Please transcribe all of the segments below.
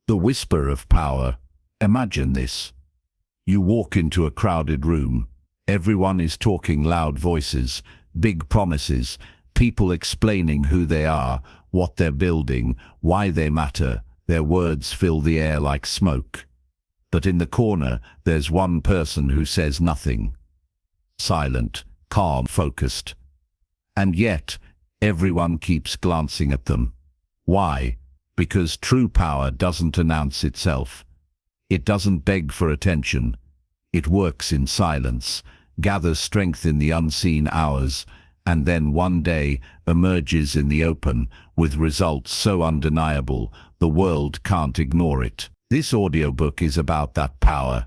The whisper of power. Imagine this. You walk into a crowded room. Everyone is talking, loud voices, big promises, people explaining who they are, what they're building, why they matter. Their words fill the air like smoke. But in the corner, there's one person who says nothing. Silent, calm, focused. And yet, everyone keeps glancing at them. Why? Because true power doesn't announce itself. It doesn't beg for attention. It works in silence, gathers strength in the unseen hours, and then one day emerges in the open with results so undeniable the world can't ignore it. This audiobook is about that power.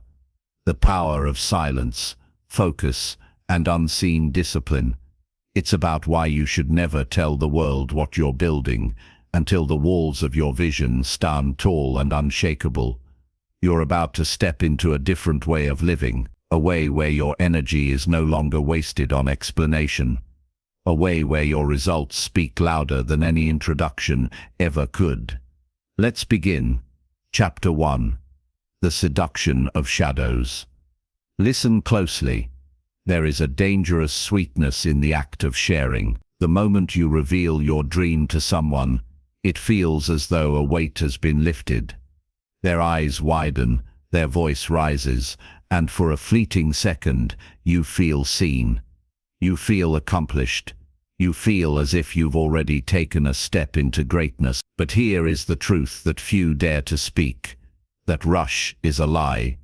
The power of silence, focus, and unseen discipline. It's about why you should never tell the world what you're building until the walls of your vision stand tall and unshakable. You're about to step into a different way of living, a way where your energy is no longer wasted on explanation, a way where your results speak louder than any introduction ever could. Let's begin. Chapter 1. The Seduction of Shadows. Listen closely. There is a dangerous sweetness in the act of sharing. The moment you reveal your dream to someone, it feels as though a weight has been lifted. Their eyes widen, their voice rises, and for a fleeting second, you feel seen. You feel accomplished. You feel as if you've already taken a step into greatness. But here is the truth that few dare to speak. That rush is a lie.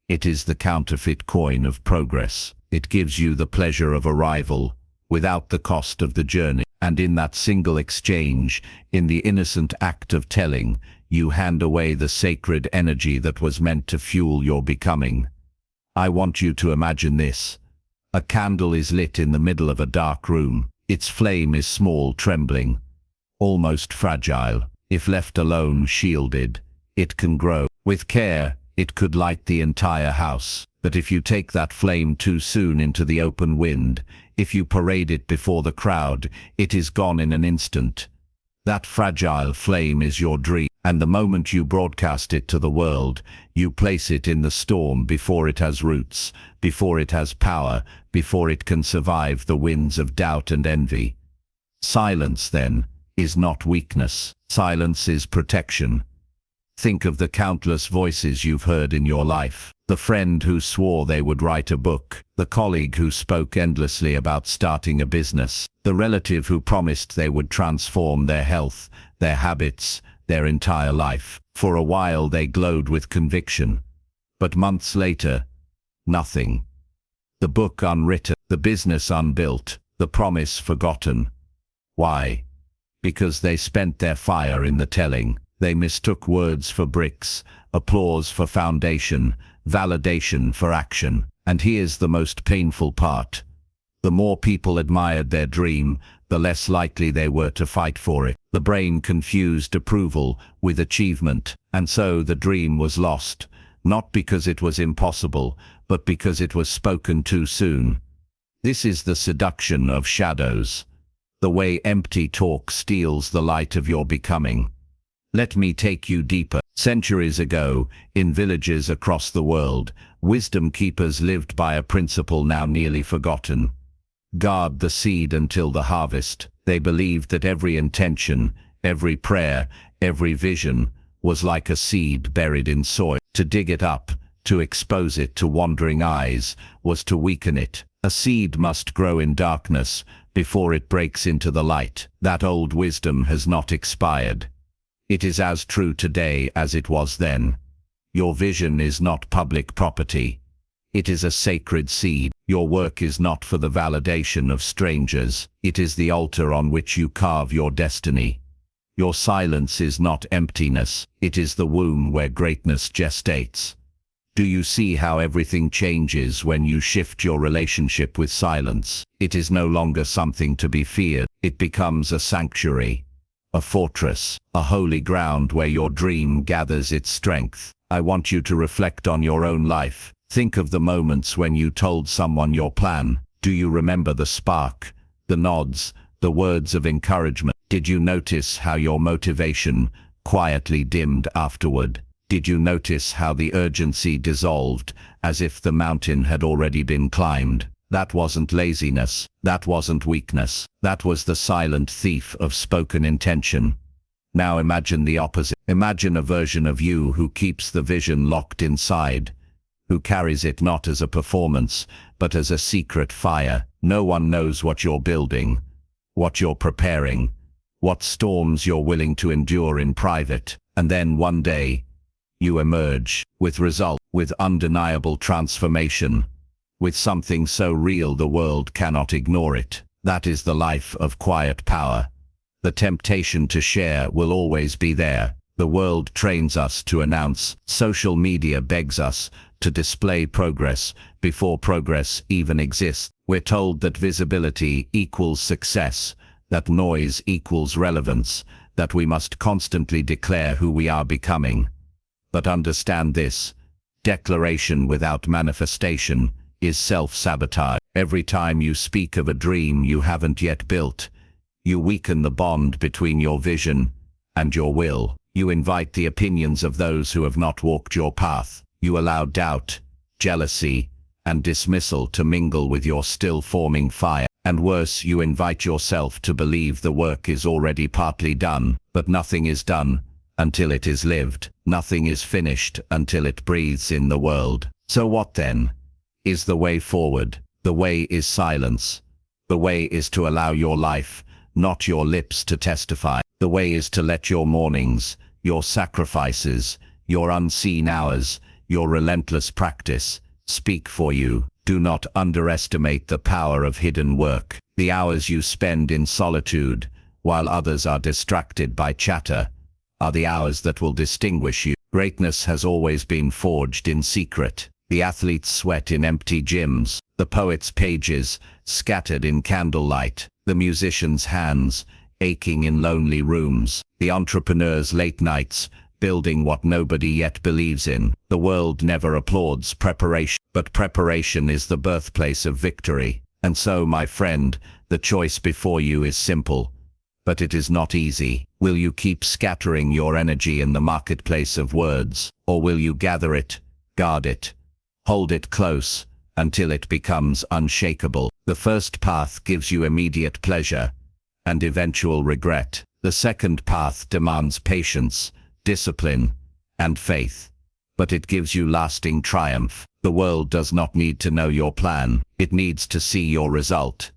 It is the counterfeit coin of progress. It gives you the pleasure of arrival without the cost of the journey. And in that single exchange, in the innocent act of telling, you hand away the sacred energy that was meant to fuel your becoming. I want you to imagine this. A candle is lit in the middle of a dark room. Its flame is small, trembling, almost fragile. If left alone, shielded, it can grow. With care, it could light the entire house. But if you take that flame too soon into the open wind, if you parade it before the crowd, it is gone in an instant. That fragile flame is your dream, and the moment you broadcast it to the world, you place it in the storm before it has roots, before it has power, before it can survive the winds of doubt and envy. Silence, then, is not weakness. Silence is protection. Think of the countless voices you've heard in your life. The friend who swore they would write a book, the colleague who spoke endlessly about starting a business, the relative who promised they would transform their health, their habits, their entire life. For a while they glowed with conviction. But months later, nothing. The book unwritten, the business unbuilt, the promise forgotten. Why? Because they spent their fire in the telling. They mistook words for bricks, applause for foundation, validation for action. And here's the most painful part. The more people admired their dream, the less likely they were to fight for it. The brain confused approval with achievement, and so the dream was lost, not because it was impossible, but because it was spoken too soon. This is the seduction of shadows, the way empty talk steals the light of your becoming. Let me take you deeper. Centuries ago, in villages across the world, wisdom keepers lived by a principle now nearly forgotten. Guard the seed until the harvest. They believed that every intention, every prayer, every vision was like a seed buried in soil. To dig it up, to expose it to wandering eyes, was to weaken it. A seed must grow in darkness before it breaks into the light. That old wisdom has not expired. It is as true today as it was then. Your vision is not public property. It is a sacred seed. Your work is not for the validation of strangers. It is the altar on which you carve your destiny. Your silence is not emptiness. It is the womb where greatness gestates. Do you see how everything changes when you shift your relationship with silence? It is no longer something to be feared. It becomes a sanctuary, a fortress, a holy ground where your dream gathers its strength. I want you to reflect on your own life. Think of the moments when you told someone your plan. Do you remember the spark, the nods, the words of encouragement? Did you notice how your motivation quietly dimmed afterward? Did you notice how the urgency dissolved, as if the mountain had already been climbed? That wasn't laziness. That wasn't weakness. That was the silent thief of spoken intention. Now imagine the opposite. Imagine a version of you who keeps the vision locked inside, who carries it not as a performance, but as a secret fire. No one knows what you're building, what you're preparing, what storms you're willing to endure in private. And then one day, you emerge with result, with undeniable transformation, with something so real the world cannot ignore it. That is the life of quiet power. The temptation to share will always be there. The world trains us to announce. Social media begs us to display progress before progress even exists. We're told that visibility equals success, that noise equals relevance, that we must constantly declare who we are becoming. But understand this: declaration without manifestation is self-sabotage. Every time you speak of a dream you haven't yet built, you weaken the bond between your vision and your will. You invite the opinions of those who have not walked your path. You allow doubt, jealousy, and dismissal to mingle with your still-forming fire. And worse, you invite yourself to believe the work is already partly done. But nothing is done until it is lived. Nothing is finished until it breathes in the world. So what then is the way forward? The way is silence. The way is to allow your life, not your lips, to testify. The way is to let your mornings, your sacrifices, your unseen hours, your relentless practice speak for you. Do not underestimate the power of hidden work. The hours you spend in solitude, while others are distracted by chatter, are the hours that will distinguish you. Greatness has always been forged in secret. The athlete's sweat in empty gyms, the poet's pages scattered in candlelight, the musician's hands aching in lonely rooms, the entrepreneur's late nights building what nobody yet believes in. The world never applauds preparation, but preparation is the birthplace of victory. And so, my friend, the choice before you is simple, but it is not easy. Will you keep scattering your energy in the marketplace of words, or will you gather it, guard it, hold it close, until it becomes unshakable? The first path gives you immediate pleasure and eventual regret. The second path demands patience, discipline, and faith, but it gives you lasting triumph. The world does not need to know your plan, it needs to see your result.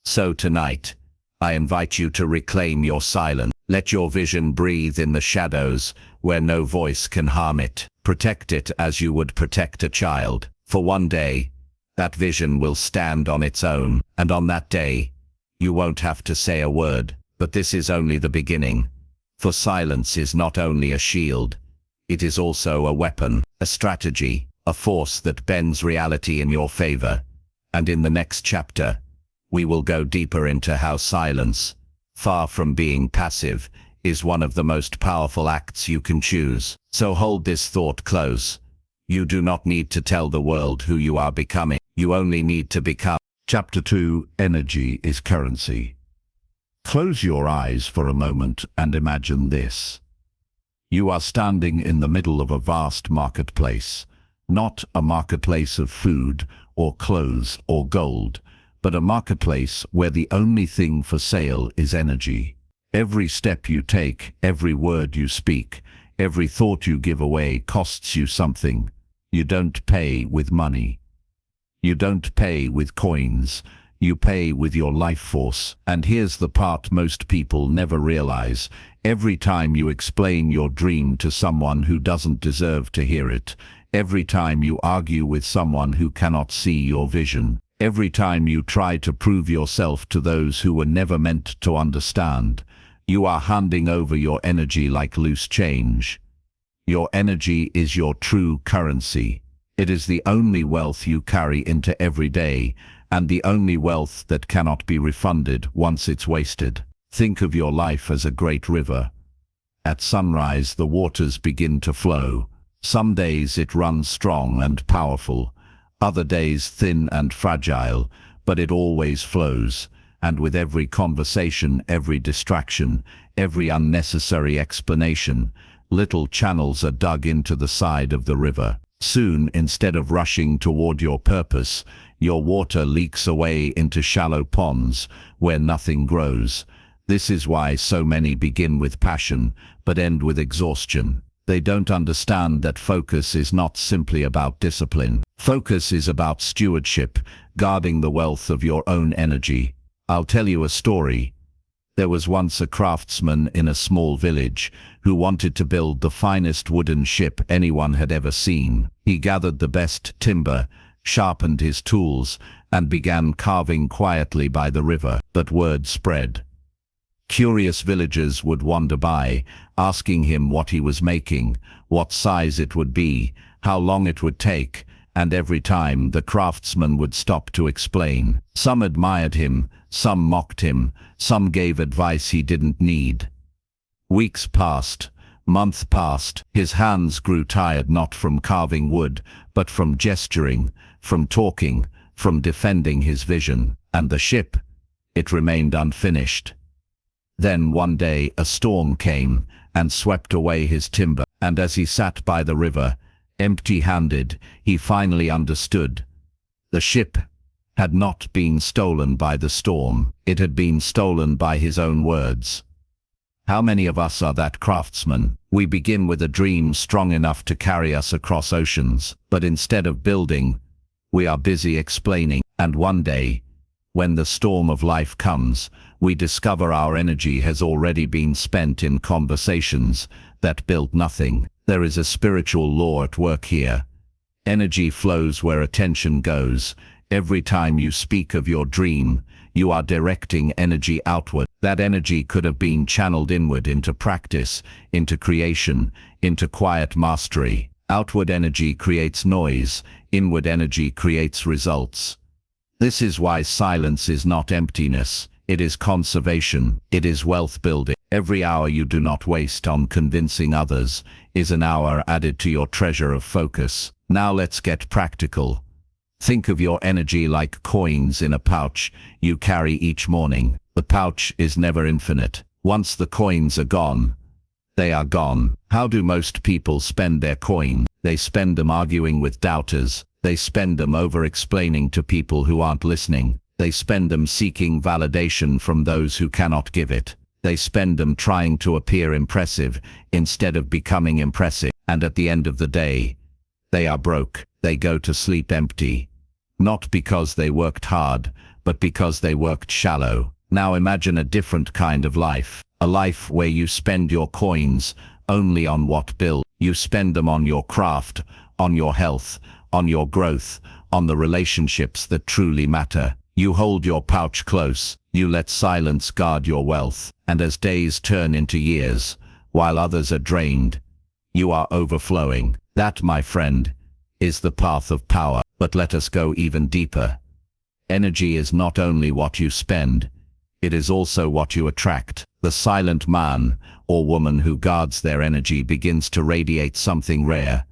So tonight, I invite you to reclaim your silence. Let your vision breathe in the shadows where no voice can harm it. Protect it as you would protect a child. For one day, that vision will stand on its own, and on that day, you won't have to say a word. But this is only the beginning. For silence is not only a shield, it is also a weapon, a strategy, a force that bends reality in your favor. And in the next chapter, we will go deeper into how silence, far from being passive, is one of the most powerful acts you can choose. So hold this thought close. You do not need to tell the world who you are becoming. You only need to become. Chapter 2: Energy is Currency. Close your eyes for a moment and imagine this. You are standing in the middle of a vast marketplace, not a marketplace of food or clothes or gold, but a marketplace where the only thing for sale is energy. Every step you take, every word you speak, every thought you give away costs you something. You don't pay with money. You don't pay with coins. You pay with your life force. And here's the part most people never realize. Every time you explain your dream to someone who doesn't deserve to hear it, every time you argue with someone who cannot see your vision, every time you try to prove yourself to those who were never meant to understand, you are handing over your energy like loose change. Your energy is your true currency. It is the only wealth you carry into every day, and the only wealth that cannot be refunded once it's wasted. Think of your life as a great river. At sunrise, the waters begin to flow. Some days it runs strong and powerful, other days thin and fragile, but it always flows. And with every conversation, every distraction, every unnecessary explanation, Little channels are dug into the side of the river. Soon, instead of rushing toward your purpose, your water leaks away into shallow ponds where nothing grows. This is why so many begin with passion, but end with exhaustion. They don't understand that focus is not simply about discipline. Focus is about stewardship, guarding the wealth of your own energy. I'll tell you a story. There was once a craftsman in a small village who wanted to build the finest wooden ship anyone had ever seen. He gathered the best timber, sharpened his tools, and began carving quietly by the river. But word spread. Curious villagers would wander by, asking him what he was making, what size it would be, how long it would take, and every time the craftsman would stop to explain. Some admired him, some mocked him, some gave advice he didn't need. Weeks passed, months passed. His hands grew tired not from carving wood, but from gesturing, from talking, from defending his vision. And the ship, it remained unfinished. Then one day a storm came and swept away his timber, and as he sat by the river, empty-handed, he finally understood. The ship had not been stolen by the storm. It had been stolen by his own words. How many of us are that craftsman? We begin with a dream strong enough to carry us across oceans, but instead of building, we are busy explaining. And one day, when the storm of life comes, we discover our energy has already been spent in conversations that built nothing. There is a spiritual law at work here. Energy flows where attention goes. Every time you speak of your dream, you are directing energy outward. That energy could have been channeled inward into practice, into creation, into quiet mastery. Outward energy creates noise, inward energy creates results. This is why silence is not emptiness. It is conservation. It is wealth building. Every hour you do not waste on convincing others is an hour added to your treasure of focus. Now let's get practical. Think of your energy like coins in a pouch you carry each morning. The pouch is never infinite. Once the coins are gone, they are gone. How do most people spend their coin? They spend them arguing with doubters. They spend them over-explaining to people who aren't listening. They spend them seeking validation from those who cannot give it. They spend them trying to appear impressive instead of becoming impressive. And at the end of the day, they are broke. They go to sleep empty. Not because they worked hard, but because they worked shallow. Now imagine a different kind of life. A life where you spend your coins only on what builds. You spend them on your craft, on your health, on your growth, on the relationships that truly matter. You hold your pouch close. You let silence guard your wealth. And as days turn into years, while others are drained, you are overflowing. That, my friend, is the path of power. But let us go even deeper. Energy is not only what you spend, it is also what you attract. The silent man or woman who guards their energy begins to radiate something rare.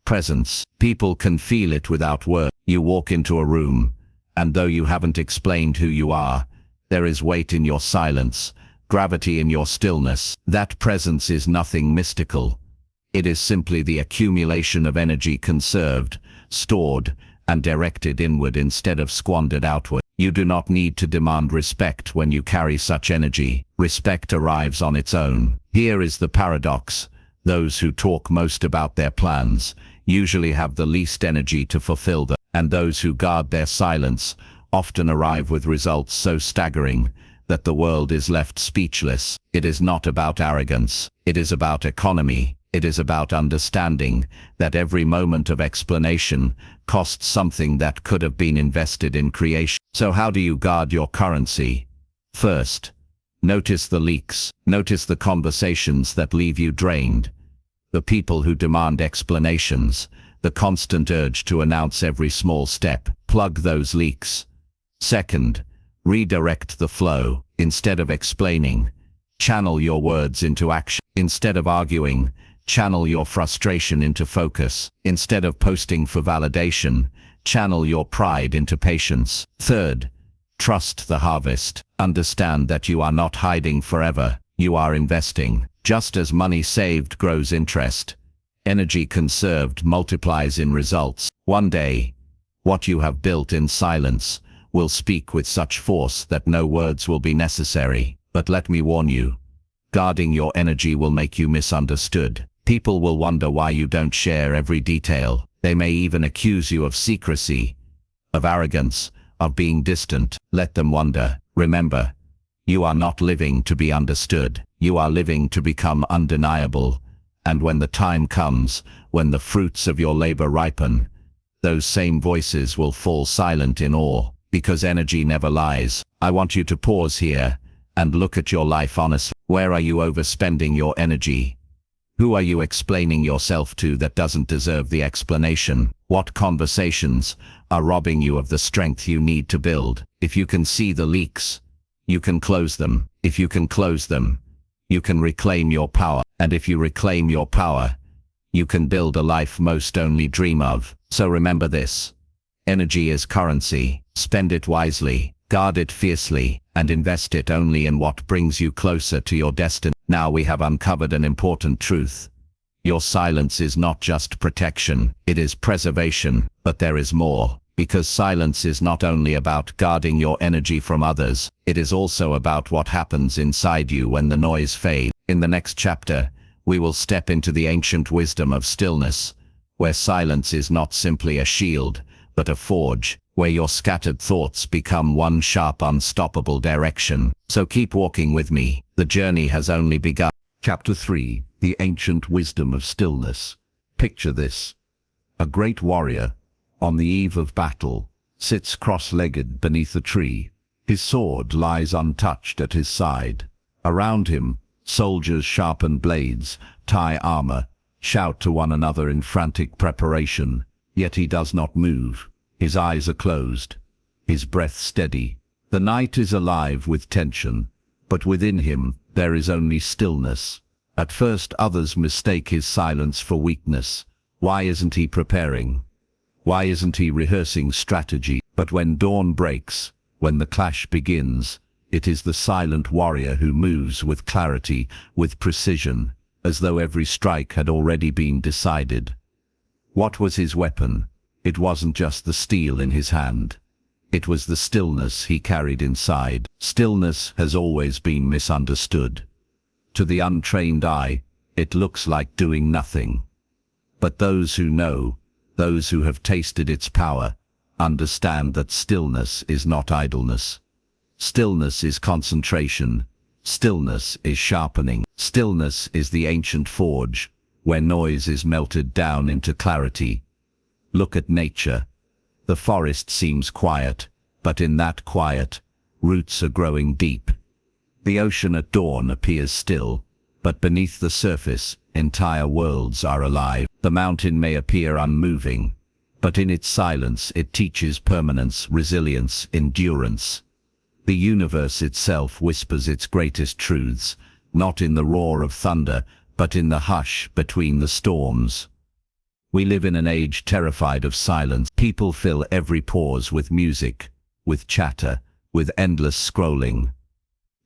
Presence. People can feel it without words. You walk into a room, and though you haven't explained who you are, there is weight in your silence, gravity in your stillness. That presence is nothing mystical. It is simply the accumulation of energy conserved, stored, and directed inward instead of squandered outward. You do not need to demand respect when you carry such energy. Respect arrives on its own. Here is the paradox. Those who talk most about their plans usually have the least energy to fulfill them, and those who guard their silence often arrive with results so staggering that the world is left speechless. It is not about arrogance. It is about economy. It is about understanding that every moment of explanation costs something that could have been invested in creation. So how do you guard your currency? First, notice the leaks. Notice the conversations that leave you drained. The people who demand explanations. The constant urge to announce every small step. Plug those leaks. Second, redirect the flow. Instead of explaining, channel your words into action. Instead of arguing, channel your frustration into focus. Instead of posting for validation, channel your pride into patience. Third, trust the harvest. Understand that you are not hiding forever. You are investing. Just as money saved grows interest, energy conserved multiplies in results. One day, what you have built in silence will speak with such force that no words will be necessary. But let me warn you, guarding your energy will make you misunderstood. People will wonder why you don't share every detail. They may even accuse you of secrecy, of arrogance, of being distant. Let them wonder. Remember, you are not living to be understood. You are living to become undeniable. And when the time comes, when the fruits of your labor ripen, those same voices will fall silent in awe, because energy never lies. I want you to pause here and look at your life honestly. Where are you overspending your energy? Who are you explaining yourself to that doesn't deserve the explanation? What conversations are robbing you of the strength you need to build? If you can see the leaks, you can close them. If you can close them, you can reclaim your power. And if you reclaim your power, you can build a life most only dream of. So remember this. Energy is currency. Spend it wisely, guard it fiercely, and invest it only in what brings you closer to your destiny. Now we have uncovered an important truth. Your silence is not just protection, it is preservation. But there is more, because silence is not only about guarding your energy from others, it is also about what happens inside you when the noise fades. In the next chapter, we will step into the ancient wisdom of stillness, where silence is not simply a shield, but a forge, where your scattered thoughts become one sharp, unstoppable direction. So keep walking with me. The journey has only begun. Chapter 3. The Ancient Wisdom of Stillness. Picture this. A great warrior, on the eve of battle, sits cross-legged beneath a tree. His sword lies untouched at his side. Around him, soldiers sharpen blades, tie armor, shout to one another in frantic preparation. Yet he does not move. His eyes are closed, his breath steady. The night is alive with tension, but within him there is only stillness. At first others mistake his silence for weakness. Why isn't he preparing? Why isn't he rehearsing strategy? But when dawn breaks, when the clash begins, it is the silent warrior who moves with clarity, with precision, as though every strike had already been decided. What was his weapon? It wasn't just the steel in his hand. It was the stillness he carried inside. Stillness has always been misunderstood. To the untrained eye, it looks like doing nothing. But those who know, those who have tasted its power, understand that stillness is not idleness. Stillness is concentration. Stillness is sharpening. Stillness is the ancient forge, where noise is melted down into clarity. Look at nature. The forest seems quiet, but in that quiet, roots are growing deep. The ocean at dawn appears still, but beneath the surface, entire worlds are alive. The mountain may appear unmoving, but in its silence it teaches permanence, resilience, endurance. The universe itself whispers its greatest truths, not in the roar of thunder, but in the hush between the storms. We live in an age terrified of silence. People fill every pause with music, with chatter, with endless scrolling.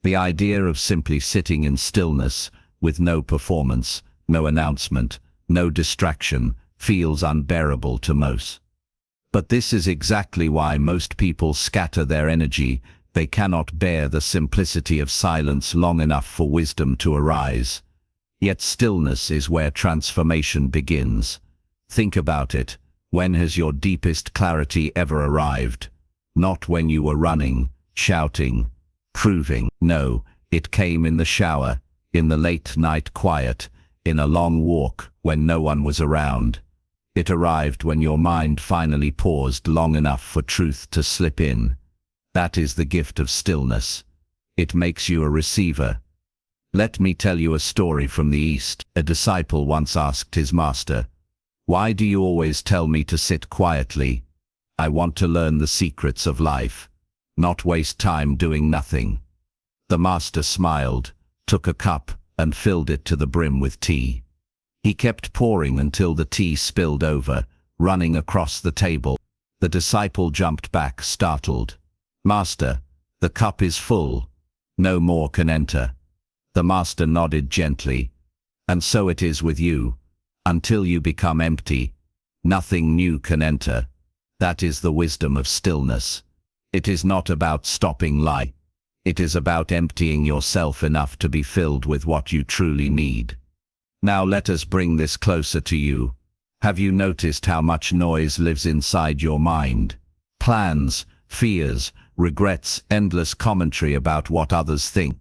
The idea of simply sitting in stillness, with no performance, no announcement, no distraction, feels unbearable to most. But this is exactly why most people scatter their energy. They cannot bear the simplicity of silence long enough for wisdom to arise. Yet stillness is where transformation begins. Think about it. When has your deepest clarity ever arrived? Not when you were running, shouting, proving. No, it came in the shower, in the late night quiet, in a long walk when no one was around. It arrived when your mind finally paused long enough for truth to slip in. That is the gift of stillness. It makes you a receiver. Let me tell you a story from the East. A disciple once asked his master, "Why do you always tell me to sit quietly? I want to learn the secrets of life, not waste time doing nothing." The master smiled, took a cup, and filled it to the brim with tea. He kept pouring until the tea spilled over, running across the table. The disciple jumped back, startled. "Master, the cup is full. No more can enter." The master nodded gently. And so it is with you. Until you become empty, nothing new can enter. That is the wisdom of stillness. It is not about stopping life. It is about emptying yourself enough to be filled with what you truly need. Now let us bring this closer to you. Have you noticed how much noise lives inside your mind? Plans, fears, regrets, endless commentary about what others think.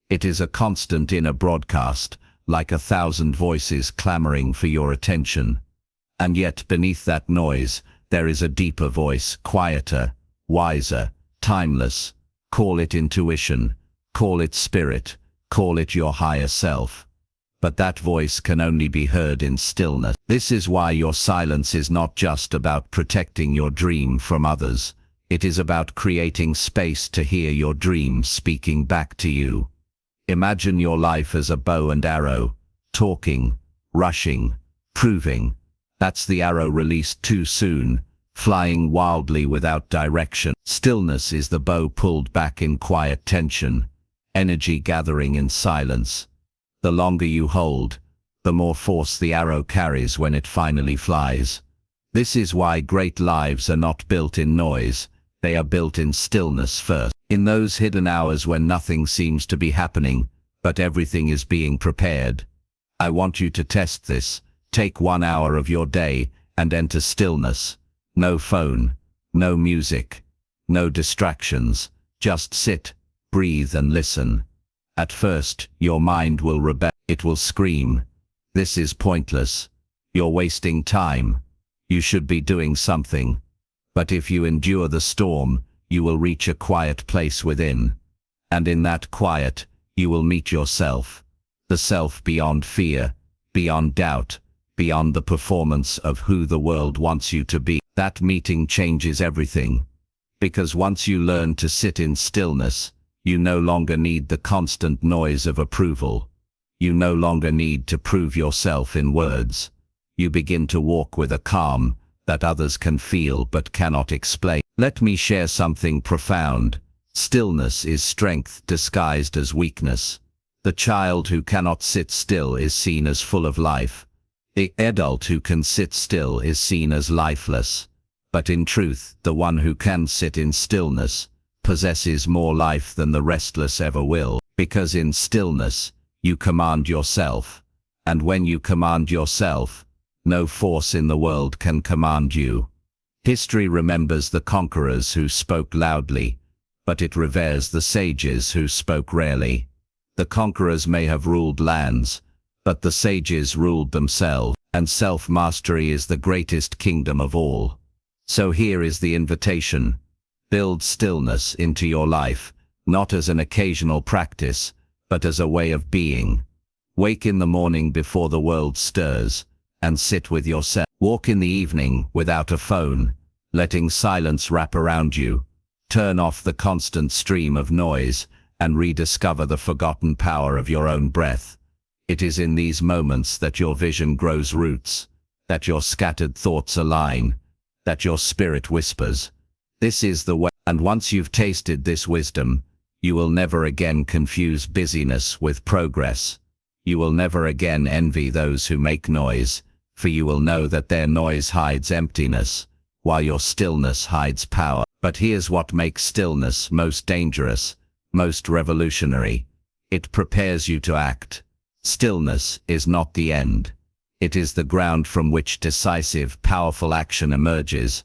It is a constant inner broadcast, like 1,000 voices clamoring for your attention. And yet beneath that noise, there is a deeper voice, quieter, wiser, timeless. Call it intuition, call it spirit, call it your higher self. But that voice can only be heard in stillness. This is why your silence is not just about protecting your dream from others. It is about creating space to hear your dream speaking back to you. Imagine your life as a bow and arrow, talking, rushing, proving. That's the arrow released too soon, flying wildly without direction. Stillness is the bow pulled back in quiet tension, energy gathering in silence. The longer you hold, the more force the arrow carries when it finally flies. This is why great lives are not built in noise, they are built in stillness first. In those hidden hours when nothing seems to be happening, but everything is being prepared. I want you to test this. Take 1 hour of your day and enter stillness. No phone, no music, no distractions. Just sit, breathe and listen. At first, your mind will rebel. It will scream, "This is pointless. You're wasting time. You should be doing something." But if you endure the storm, you will reach a quiet place within. And in that quiet, you will meet yourself. The self beyond fear, beyond doubt, beyond the performance of who the world wants you to be. That meeting changes everything. Because once you learn to sit in stillness, you no longer need the constant noise of approval. You no longer need to prove yourself in words. You begin to walk with a calm that others can feel but cannot explain. Let me share something profound. Stillness is strength disguised as weakness. The child who cannot sit still is seen as full of life. The adult who can sit still is seen as lifeless. But in truth, the one who can sit in stillness possesses more life than the restless ever will. Because in stillness, you command yourself. And when you command yourself, no force in the world can command you. History remembers the conquerors who spoke loudly, but it reveres the sages who spoke rarely. The conquerors may have ruled lands, but the sages ruled themselves, and self-mastery is the greatest kingdom of all. So here is the invitation. Build stillness into your life, not as an occasional practice, but as a way of being. Wake in the morning before the world stirs, and sit with yourself. Walk in the evening without a phone, letting silence wrap around you. Turn off the constant stream of noise, and rediscover the forgotten power of your own breath. It is in these moments that your vision grows roots, that your scattered thoughts align, that your spirit whispers. This is the way. And once you've tasted this wisdom, you will never again confuse busyness with progress. You will never again envy those who make noise, for you will know that their noise hides emptiness, while your stillness hides power. But here's what makes stillness most dangerous, most revolutionary. It prepares you to act. Stillness is not the end. It is the ground from which decisive, powerful action emerges.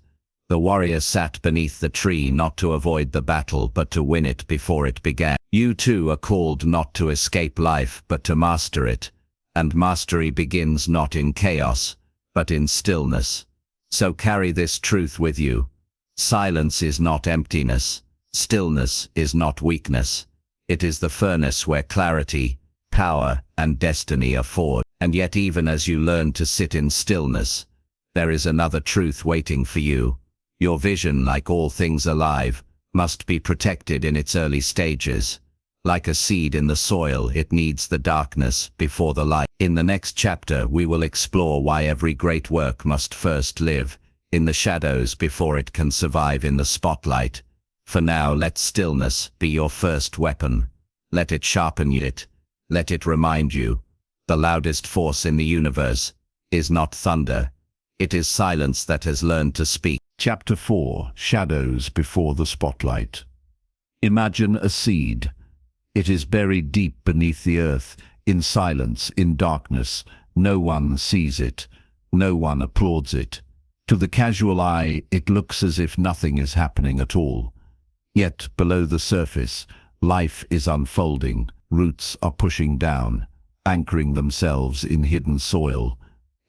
The warrior sat beneath the tree not to avoid the battle but to win it before it began. You too are called not to escape life but to master it. And mastery begins not in chaos, but in stillness. So carry this truth with you. Silence is not emptiness. Stillness is not weakness. It is the furnace where clarity, power, and destiny are forged. And yet even as you learn to sit in stillness, there is another truth waiting for you. Your vision, like all things alive, must be protected in its early stages. Like a seed in the soil, it needs the darkness before the light. In the next chapter, we will explore why every great work must first live in the shadows before it can survive in the spotlight. For now, let stillness be your first weapon. Let it sharpen it. Let it remind you, the loudest force in the universe is not thunder. It is silence that has learned to speak. Chapter 4. Shadows before the spotlight. Imagine a seed. It is buried deep beneath the earth, in silence, in darkness. No one sees it. No one applauds it. To the casual eye, it looks as if nothing is happening at all. Yet, below the surface, life is unfolding. Roots are pushing down, anchoring themselves in hidden soil.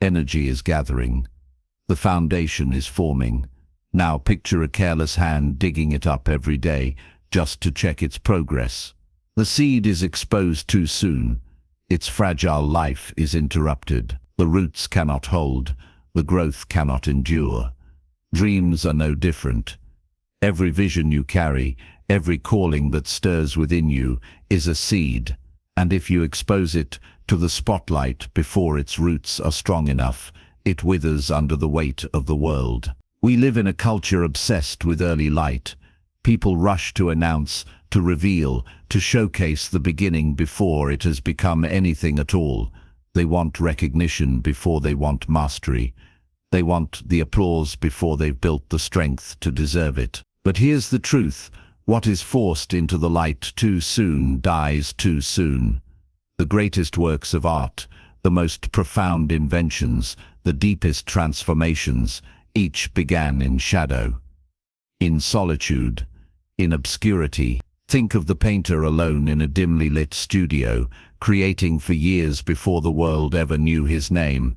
Energy is gathering. The foundation is forming. Now picture a careless hand digging it up every day, just to check its progress. The seed is exposed too soon. Its fragile life is interrupted. The roots cannot hold. The growth cannot endure. Dreams are no different. Every vision you carry, every calling that stirs within you, is a seed. And if you expose it to the spotlight before its roots are strong enough, it withers under the weight of the world. We live in a culture obsessed with early light. People rush to announce, to reveal, to showcase the beginning before it has become anything at all. They want recognition before they want mastery. They want the applause before they've built the strength to deserve it. But here's the truth. What is forced into the light too soon dies too soon. The greatest works of art, the most profound inventions, the deepest transformations, each began in shadow, in solitude, in obscurity. Think of the painter alone in a dimly lit studio, creating for years before the world ever knew his name.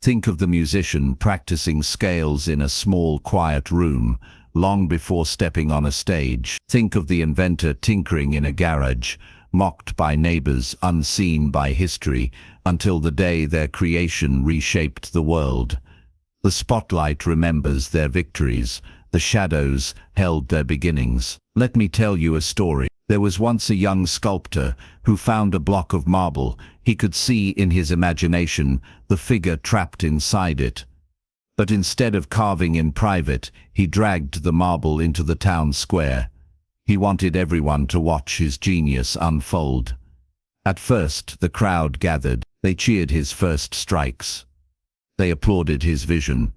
Think of the musician practicing scales in a small, quiet room, long before stepping on a stage. Think of the inventor tinkering in a garage, mocked by neighbors, unseen by history, until the day their creation reshaped the world. The spotlight remembers their victories. The shadows held their beginnings. Let me tell you a story. There was once a young sculptor who found a block of marble. He could see in his imagination the figure trapped inside it. But instead of carving in private, he dragged the marble into the town square. He wanted everyone to watch his genius unfold. At first, the crowd gathered. They cheered his first strikes. They applauded his vision.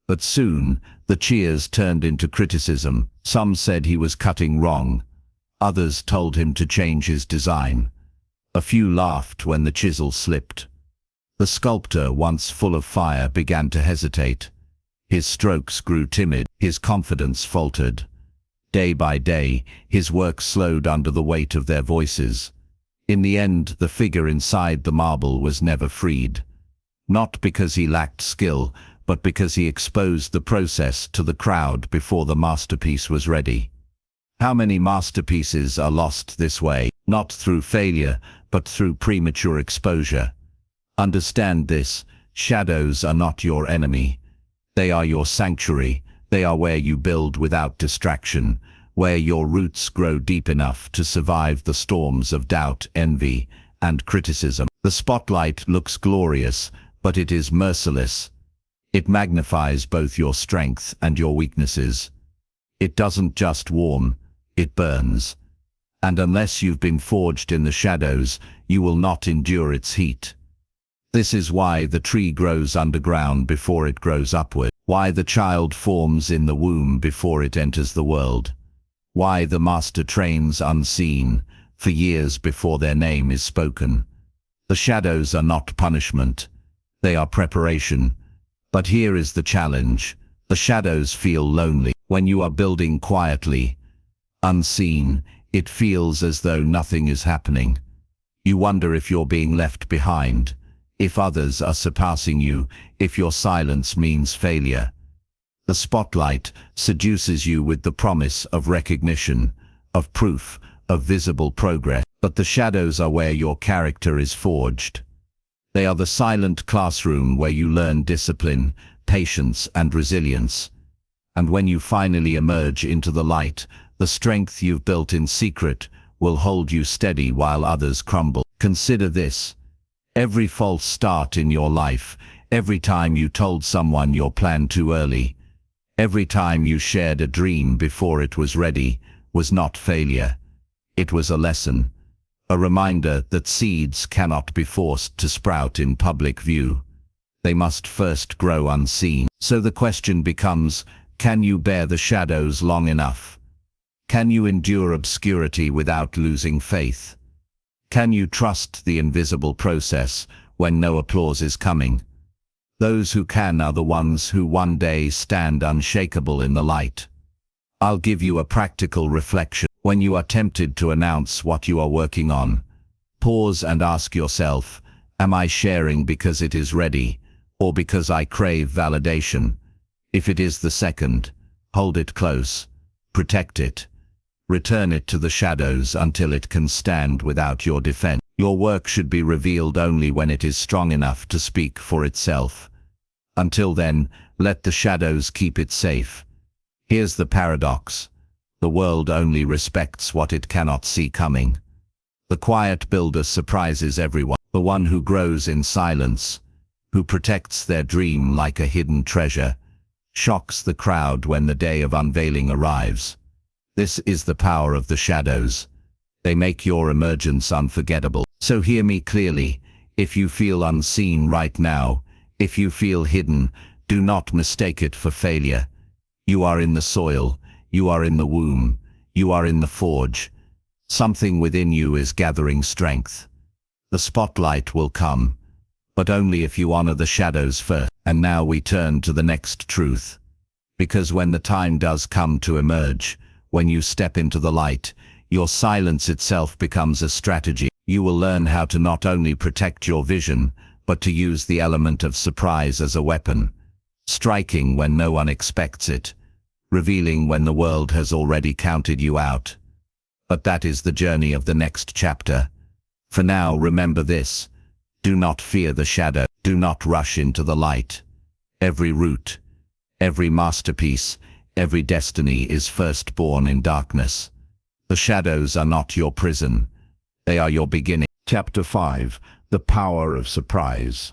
But soon, the cheers turned into criticism. Some said he was cutting wrong. Others told him to change his design. A few laughed when the chisel slipped. The sculptor, once full of fire, began to hesitate. His strokes grew timid. His confidence faltered. Day by day, his work slowed under the weight of their voices. In the end, the figure inside the marble was never freed. Not because he lacked skill, but because he exposed the process to the crowd before the masterpiece was ready. How many masterpieces are lost this way? Not through failure, but through premature exposure. Understand this: shadows are not your enemy. They are your sanctuary. They are where you build without distraction, where your roots grow deep enough to survive the storms of doubt, envy, and criticism. The spotlight looks glorious, but it is merciless. It magnifies both your strength and your weaknesses. It doesn't just warm, it burns. And unless you've been forged in the shadows, you will not endure its heat. This is why the tree grows underground before it grows upward. Why the child forms in the womb before it enters the world. Why the master trains unseen, for years before their name is spoken. The shadows are not punishment. They are preparation. But here is the challenge. The shadows feel lonely. When you are building quietly, unseen, it feels as though nothing is happening. You wonder if you're being left behind, if others are surpassing you, if your silence means failure. The spotlight seduces you with the promise of recognition, of proof, of visible progress. But the shadows are where your character is forged. They are the silent classroom where you learn discipline, patience, and resilience. And when you finally emerge into the light, the strength you've built in secret will hold you steady while others crumble. Consider this. Every false start in your life, every time you told someone your plan too early, every time you shared a dream before it was ready, was not failure. It was a lesson. A reminder that seeds cannot be forced to sprout in public view. They must first grow unseen. So the question becomes, can you bear the shadows long enough? Can you endure obscurity without losing faith? Can you trust the invisible process when no applause is coming? Those who can are the ones who one day stand unshakable in the light. I'll give you a practical reflection. When you are tempted to announce what you are working on, pause and ask yourself, am I sharing because it is ready, or because I crave validation? If it is the second, hold it close, protect it, return it to the shadows until it can stand without your defense. Your work should be revealed only when it is strong enough to speak for itself. Until then, let the shadows keep it safe. Here's the paradox. The world only respects what it cannot see coming. The quiet builder surprises everyone. The one who grows in silence, who protects their dream like a hidden treasure, shocks the crowd when the day of unveiling arrives. This is the power of the shadows. They make your emergence unforgettable. So hear me clearly. If you feel unseen right now, if you feel hidden, do not mistake it for failure. You are in the soil. You are in the womb. You are in the forge. Something within you is gathering strength. The spotlight will come, but only if you honor the shadows first. And now we turn to the next truth. Because when the time does come to emerge, when you step into the light, your silence itself becomes a strategy. You will learn how to not only protect your vision, but to use the element of surprise as a weapon, striking when no one expects it, revealing when the world has already counted you out. But that is the journey of the next chapter. For now, remember this. Do not fear the shadow. Do not rush into the light. Every root, every masterpiece, every destiny is first born in darkness. The shadows are not your prison. They are your beginning. Chapter 5. The Power of Surprise.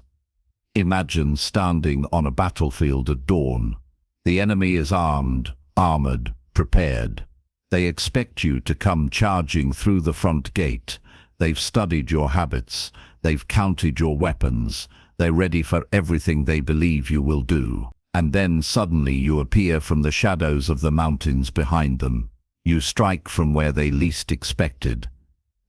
Imagine standing on a battlefield at dawn. The enemy is armed, armored, prepared. They expect you to come charging through the front gate. They've studied your habits. They've counted your weapons. They're ready for everything they believe you will do. And then suddenly you appear from the shadows of the mountains behind them. You strike from where they least expected.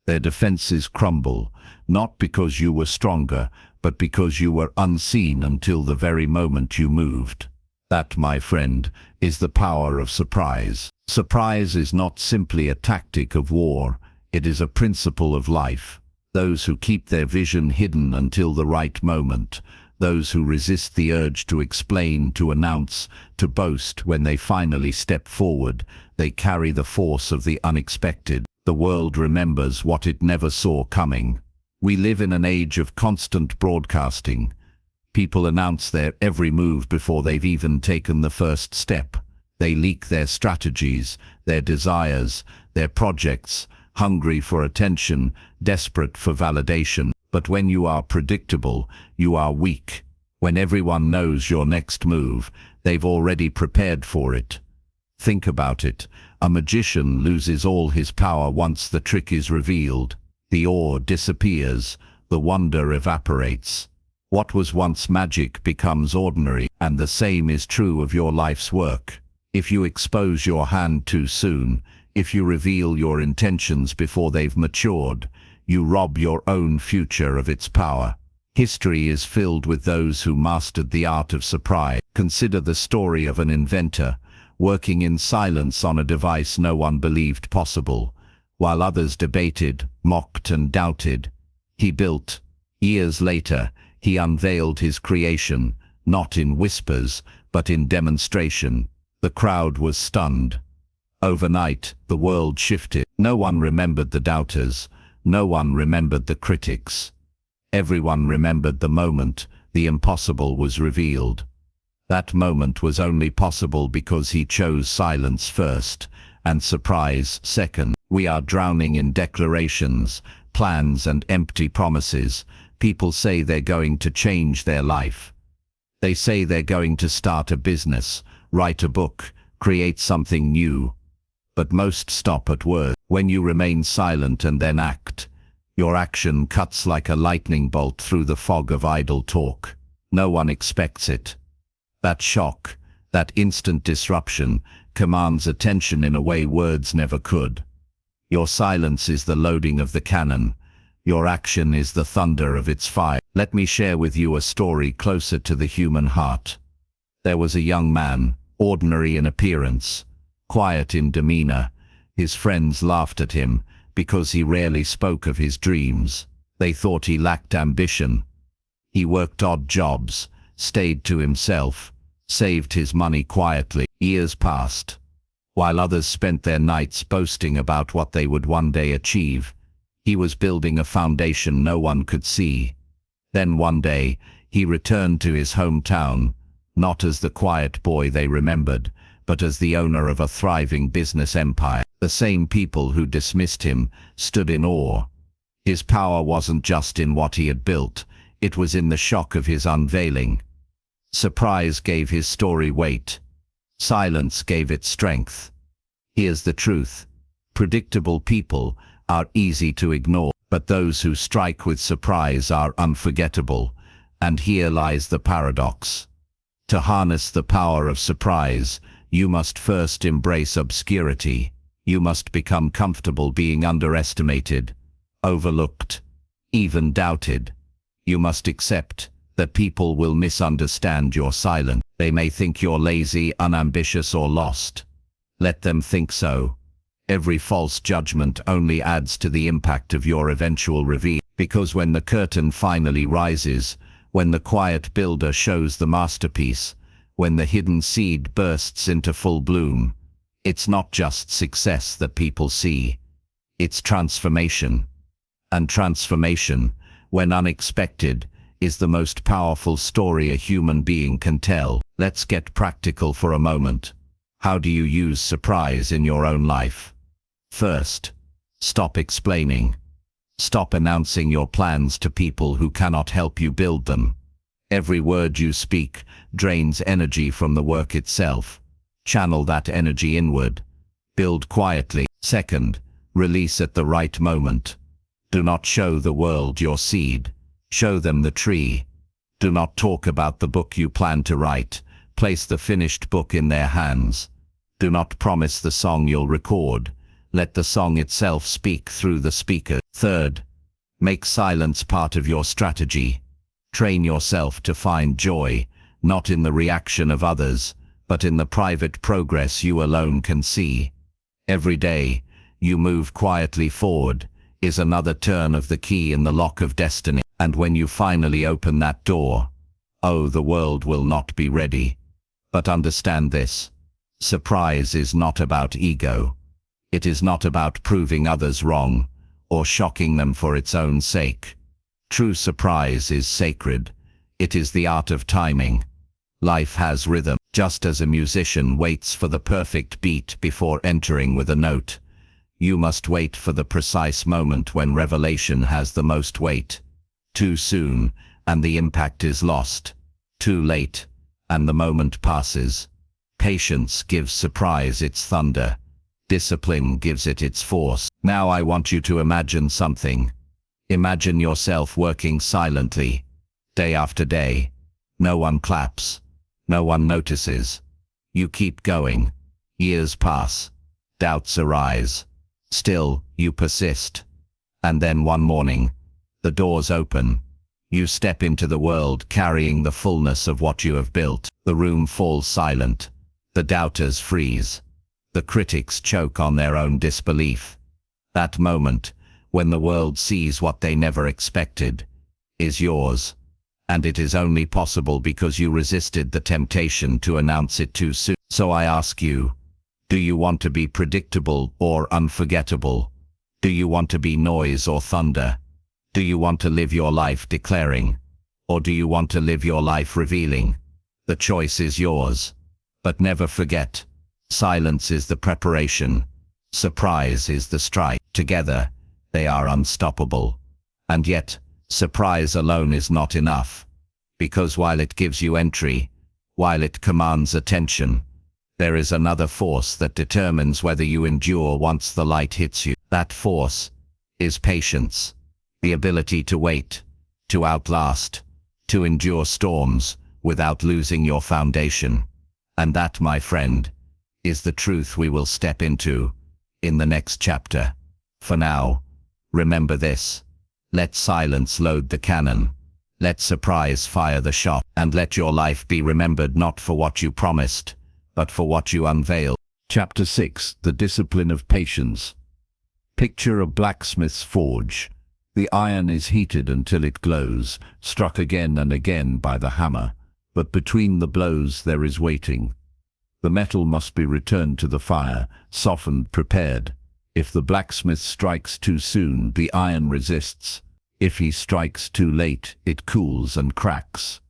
Their defenses crumble, not because you were stronger, but because you were unseen until the very moment you moved. That, my friend, is the power of surprise. Surprise is not simply a tactic of war, it is a principle of life. Those who keep their vision hidden until the right moment, those who resist the urge to explain, to announce, to boast when they finally step forward, they carry the force of the unexpected. The world remembers what it never saw coming. We live in an age of constant broadcasting. People announce their every move before they've even taken the first step. They leak their strategies, their desires, their projects, hungry for attention, desperate for validation. But when you are predictable, you are weak. When everyone knows your next move, they've already prepared for it. Think about it. A magician loses all his power once the trick is revealed. The awe disappears, the wonder evaporates. What was once magic becomes ordinary, and the same is true of your life's work. If you expose your hand too soon, if you reveal your intentions before they've matured, you rob your own future of its power. History is filled with those who mastered the art of surprise. Consider the story of an inventor, working in silence on a device no one believed possible. While others debated, mocked and doubted, he built. Years later, he unveiled his creation, not in whispers, but in demonstration. The crowd was stunned. Overnight, the world shifted. No one remembered the doubters. No one remembered the critics. Everyone remembered the moment the impossible was revealed. That moment was only possible because he chose silence first, and surprise second. We are drowning in declarations, plans and empty promises. People say they're going to change their life. They say they're going to start a business, write a book, create something new. But most stop at words. When you remain silent and then act, Your action cuts like a lightning bolt through the fog of idle talk. No one expects it. That shock, that instant disruption, commands attention in a way words never could. Your silence is the loading of the cannon. Your action is the thunder of its fire. Let me share with you a story closer to the human heart. There was a young man, ordinary in appearance, quiet in demeanor. His friends laughed at him because he rarely spoke of his dreams. They thought he lacked ambition. He worked odd jobs, stayed to himself, saved his money quietly. Years passed. While others spent their nights boasting about what they would one day achieve, he was building a foundation no one could see. Then one day, he returned to his hometown, not as the quiet boy they remembered, but as the owner of a thriving business empire. The same people who dismissed him stood in awe. His power wasn't just in what he had built, it was in the shock of his unveiling. Surprise gave his story weight. Silence gave it strength. Here's the truth. Predictable people are easy to ignore, but those who strike with surprise are unforgettable. And here lies the paradox. To harness the power of surprise, you must first embrace obscurity. You must become comfortable being underestimated, overlooked, even doubted. You must accept that people will misunderstand your silence. They may think you're lazy, unambitious, or lost. Let them think so. Every false judgment only adds to the impact of your eventual reveal. Because when the curtain finally rises, when the quiet builder shows the masterpiece, when the hidden seed bursts into full bloom, it's not just success that people see. It's transformation. And transformation, when unexpected, is the most powerful story a human being can tell. Let's get practical for a moment. How do you use surprise in your own life? First, stop explaining. Stop announcing your plans to people who cannot help you build them. Every word you speak drains energy from the work itself. Channel that energy inward. Build quietly. Second, release at the right moment. Do not show the world your seed. Show them the tree. Do not talk about the book you plan to write. Place the finished book in their hands. Do not promise the song you'll record. Let the song itself speak through the speaker. Third, make silence part of your strategy. Train yourself to find joy, not in the reaction of others, but in the private progress you alone can see. Every day, you move quietly forward, is another turn of the key in the lock of destiny. And when you finally open that door, oh, the world will not be ready. But understand this. Surprise is not about ego. It is not about proving others wrong, or shocking them for its own sake. True surprise is sacred. It is the art of timing. Life has rhythm. Just as a musician waits for the perfect beat before entering with a note, you must wait for the precise moment when revelation has the most weight. Too soon, and the impact is lost. Too late, and the moment passes. Patience gives surprise its thunder. Discipline gives it its force. Now I want you to imagine something. Imagine yourself working silently, day after day. No one claps. No one notices. You keep going. Years pass. Doubts arise. Still, you persist. And then one morning, the doors open. You step into the world carrying the fullness of what you have built. The room falls silent. The doubters freeze. The critics choke on their own disbelief. That moment, when the world sees what they never expected, is yours. And it is only possible because you resisted the temptation to announce it too soon. So I ask you, do you want to be predictable or unforgettable? Do you want to be noise or thunder? Do you want to live your life declaring? Or do you want to live your life revealing? The choice is yours. But never forget, silence is the preparation. Surprise is the strike. Together, they are unstoppable. And yet, surprise alone is not enough. Because while it gives you entry, while it commands attention, there is another force that determines whether you endure once the light hits you. That force is patience. The ability to wait, to outlast, to endure storms without losing your foundation. And that, my friend, is the truth we will step into in the next chapter. For now, remember this. Let silence load the cannon. Let surprise fire the shot. And let your life be remembered not for what you promised, but for what you unveiled. Chapter 6. The Discipline of Patience. Picture a blacksmith's forge. The iron is heated until it glows, struck again and again by the hammer. But between the blows there is waiting. The metal must be returned to the fire, softened, prepared. If the blacksmith strikes too soon, the iron resists. If he strikes too late, it cools and cracks.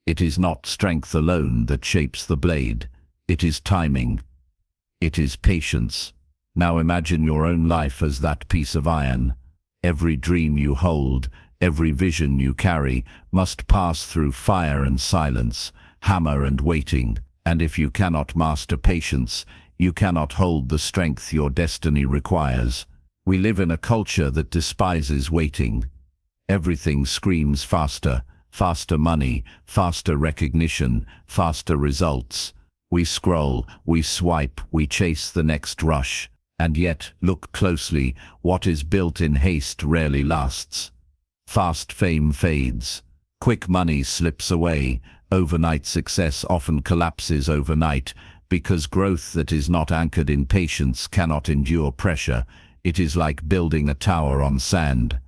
It is not strength alone that shapes the blade. It is timing. It is patience. Now imagine your own life as that piece of iron. Every dream you hold, every vision you carry, must pass through fire and silence, hammer and waiting. And if you cannot master patience, you cannot hold the strength your destiny requires. We live in a culture that despises waiting. Everything screams faster, faster money, faster recognition, faster results. We scroll, we swipe, we chase the next rush. And yet, look closely, what is built in haste rarely lasts. Fast fame fades. Quick money slips away. Overnight success often collapses overnight, because growth that is not anchored in patience cannot endure pressure. It is like building a tower on sand.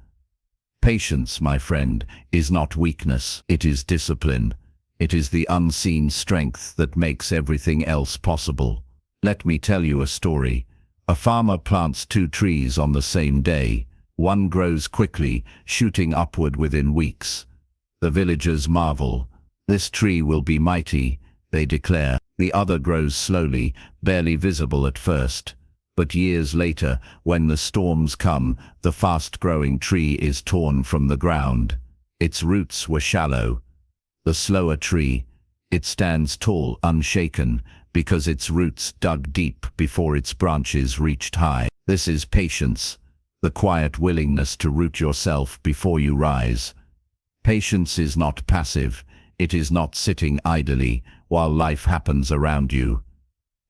Patience, my friend, is not weakness. It is discipline. It is the unseen strength that makes everything else possible. Let me tell you a story. A farmer plants 2 trees on the same day. One grows quickly, shooting upward within weeks. The villagers marvel. This tree will be mighty, they declare. The other grows slowly, barely visible at first. But years later, when the storms come, the fast-growing tree is torn from the ground. Its roots were shallow. The slower tree, it stands tall, unshaken, because its roots dug deep before its branches reached high. This is patience, the quiet willingness to root yourself before you rise. Patience is not passive. It is not sitting idly while life happens around you.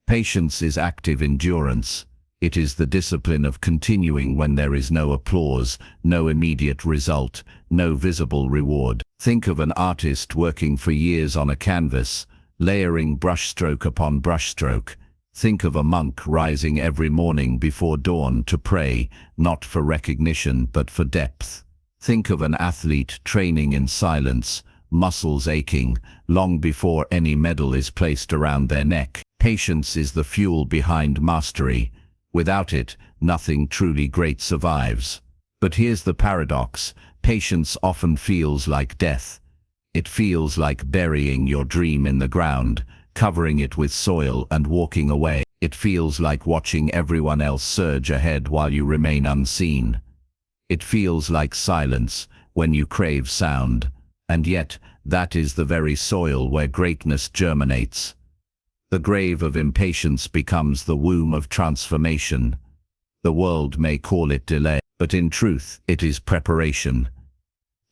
Patience is active endurance. It is the discipline of continuing when there is no applause, no immediate result, no visible reward. Think of an artist working for years on a canvas, layering brushstroke upon brushstroke. Think of a monk rising every morning before dawn to pray, not for recognition but for depth. Think of an athlete training in silence, muscles aching, long before any medal is placed around their neck. Patience is the fuel behind mastery. Without it, nothing truly great survives. But here's the paradox. Patience often feels like death. It feels like burying your dream in the ground, covering it with soil and walking away. It feels like watching everyone else surge ahead while you remain unseen. It feels like silence when you crave sound. And yet, that is the very soil where greatness germinates. The grave of impatience becomes the womb of transformation. The world may call it delay, but in truth, it is preparation.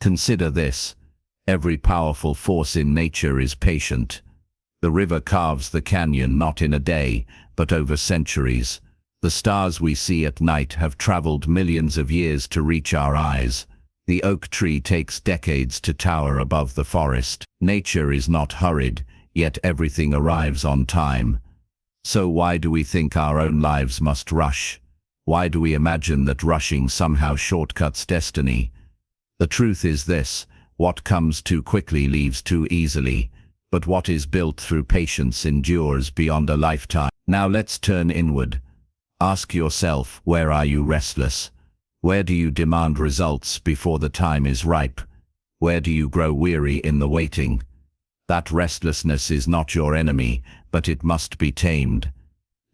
Consider this. Every powerful force in nature is patient. The river carves the canyon not in a day, but over centuries. The stars we see at night have traveled millions of years to reach our eyes. The oak tree takes decades to tower above the forest. Nature is not hurried, yet everything arrives on time. So why do we think our own lives must rush? Why do we imagine that rushing somehow shortcuts destiny? The truth is this. What comes too quickly leaves too easily, but what is built through patience endures beyond a lifetime. Now let's turn inward. Ask yourself, where are you restless? Where do you demand results before the time is ripe? Where do you grow weary in the waiting? That restlessness is not your enemy, but it must be tamed.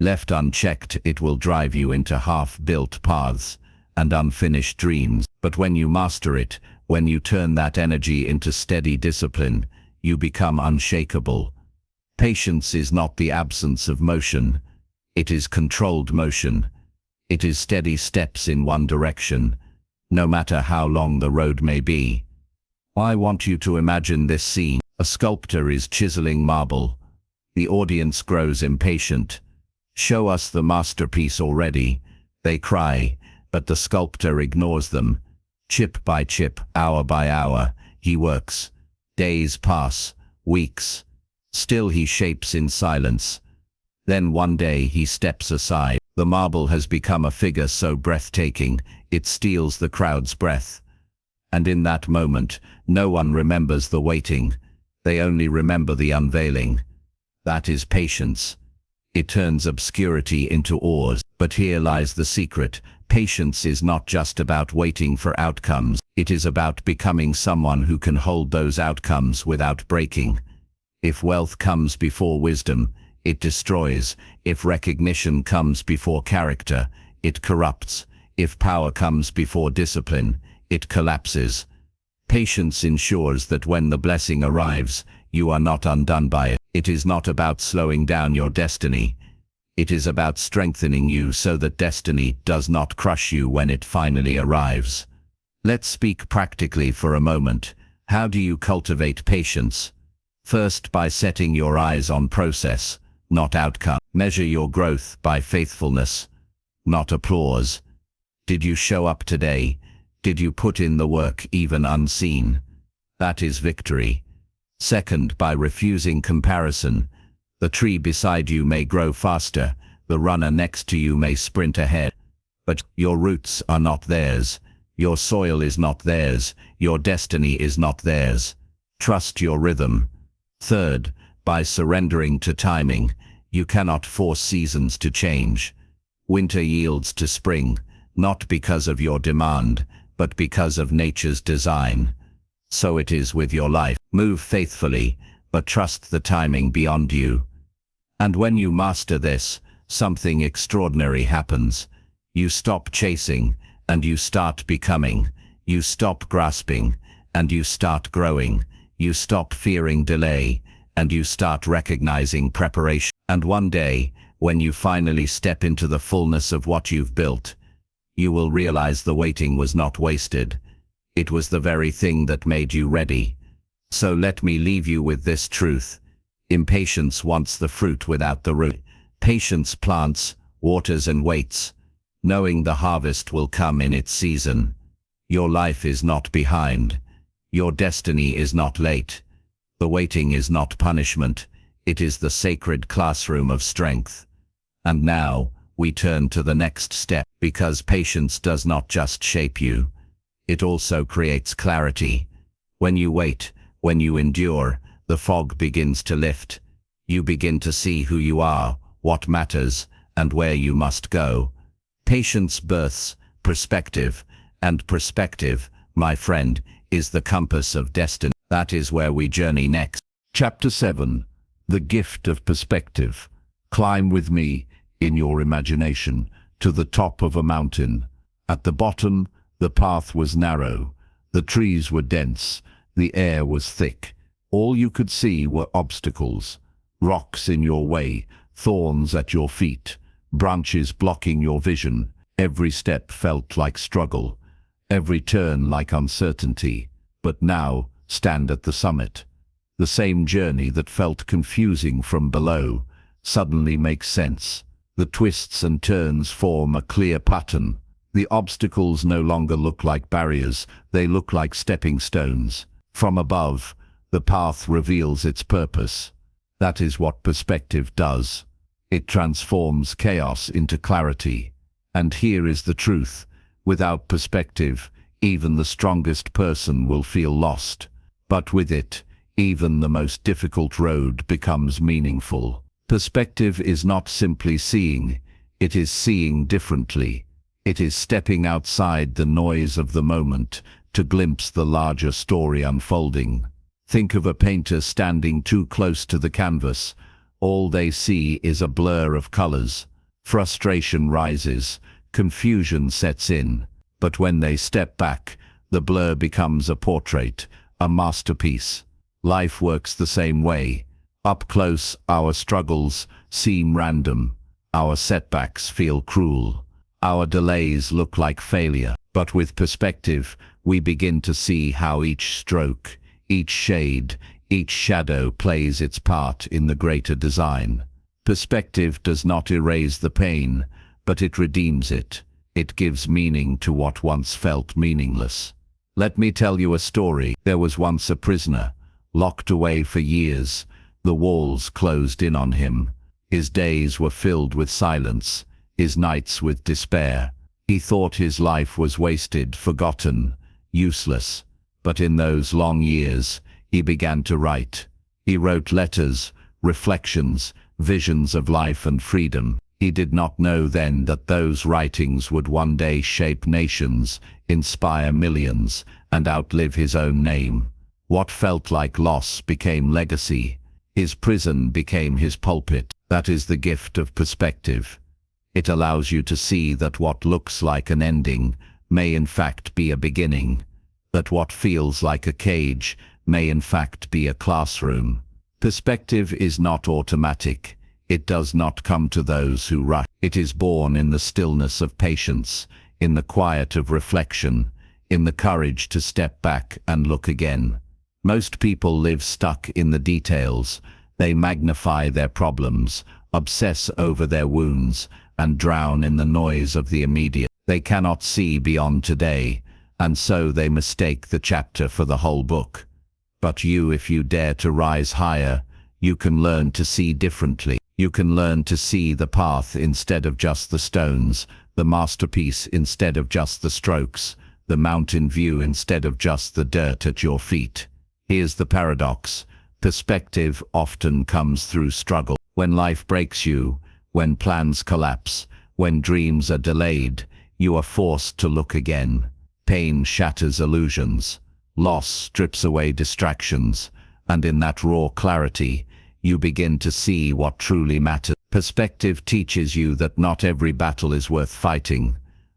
Left unchecked, it will drive you into half-built paths and unfinished dreams. But when you master it, when you turn that energy into steady discipline, you become unshakable. Patience is not the absence of motion. It is controlled motion. It is steady steps in one direction, no matter how long the road may be. I want you to imagine this scene. A sculptor is chiseling marble. The audience grows impatient. Show us the masterpiece already, they cry, but the sculptor ignores them. Chip by chip, hour by hour, he works. Days pass, weeks. Still he shapes in silence. Then one day he steps aside. The marble has become a figure so breathtaking, it steals the crowd's breath. And in that moment, no one remembers the waiting. They only remember the unveiling. That is patience. It turns obscurity into awe. But here lies the secret. Patience is not just about waiting for outcomes. It is about becoming someone who can hold those outcomes without breaking. If wealth comes before wisdom, it destroys. If recognition comes before character, it corrupts. If power comes before discipline, it collapses. Patience ensures that when the blessing arrives, you are not undone by it. It is not about slowing down your destiny. It is about strengthening you so that destiny does not crush you when it finally arrives. Let's speak practically for a moment. How do you cultivate patience? First, by setting your eyes on process, not outcome. Measure your growth by faithfulness, not applause. Did you show up today? Did you put in the work even unseen? That is victory. Second, by refusing comparison. The tree beside you may grow faster, the runner next to you may sprint ahead. But your roots are not theirs. Your soil is not theirs. Your destiny is not theirs. Trust your rhythm. Third, by surrendering to timing. You cannot force seasons to change. Winter yields to spring, not because of your demand, but because of nature's design. So it is with your life. Move faithfully, but trust the timing beyond you. And when you master this, something extraordinary happens. You stop chasing, and you start becoming. You stop grasping, and you start growing. You stop fearing delay, and you start recognizing preparation. And one day, when you finally step into the fullness of what you've built, you will realize the waiting was not wasted. It was the very thing that made you ready. So let me leave you with this truth. Impatience wants the fruit without the root. Patience plants, waters and waits, knowing the harvest will come in its season. Your life is not behind. Your destiny is not late. The waiting is not punishment. It is the sacred classroom of strength. And now, we turn to the next step, because patience does not just shape you. It also creates clarity. When you wait, when you endure, the fog begins to lift. You begin to see who you are, what matters, and where you must go. Patience births perspective, and perspective, my friend, is the compass of destiny. That is where we journey next. Chapter 7. The Gift of Perspective. Climb with me, in your imagination, to the top of a mountain. At the bottom, the path was narrow. The trees were dense. The air was thick. All you could see were obstacles. Rocks in your way, thorns at your feet, branches blocking your vision. Every step felt like struggle, every turn like uncertainty. But now, stand at the summit. The same journey that felt confusing from below suddenly makes sense. The twists and turns form a clear pattern. The obstacles no longer look like barriers, they look like stepping stones. From above, the path reveals its purpose. That is what perspective does. It transforms chaos into clarity. And here is the truth. Without perspective, even the strongest person will feel lost. But with it, even the most difficult road becomes meaningful. Perspective is not simply seeing, it is seeing differently. It is stepping outside the noise of the moment to glimpse the larger story unfolding. Think of a painter standing too close to the canvas. All they see is a blur of colors. Frustration rises, confusion sets in. But when they step back, the blur becomes a portrait, a masterpiece. Life works the same way. Up close, our struggles seem random. Our setbacks feel cruel. Our delays look like failure. But with perspective, we begin to see how each stroke, each shade, each shadow plays its part in the greater design. Perspective does not erase the pain, but it redeems it. It gives meaning to what once felt meaningless. Let me tell you a story. There was once a prisoner, locked away for years. The walls closed in on him. His days were filled with silence, his nights with despair. He thought his life was wasted, forgotten, useless. But in those long years, he began to write. He wrote letters, reflections, visions of life and freedom. He did not know then that those writings would one day shape nations, inspire millions, and outlive his own name. What felt like loss became legacy. His prison became his pulpit. That is the gift of perspective. It allows you to see that what looks like an ending may in fact be a beginning, that what feels like a cage may in fact be a classroom. Perspective is not automatic. It does not come to those who rush. It is born in the stillness of patience, in the quiet of reflection, in the courage to step back and look again. Most people live stuck in the details. They magnify their problems, obsess over their wounds, and drown in the noise of the immediate. They cannot see beyond today, and so they mistake the chapter for the whole book. But if you dare to rise higher, you can learn to see differently. You can learn to see the path instead of just the stones, the masterpiece instead of just the strokes, the mountain view instead of just the dirt at your feet. Here's the paradox. Perspective often comes through struggle. When life breaks you, when plans collapse, when dreams are delayed, you are forced to look again. Pain shatters illusions. Loss strips away distractions. And in that raw clarity, you begin to see what truly matters. Perspective teaches you that not every battle is worth fighting.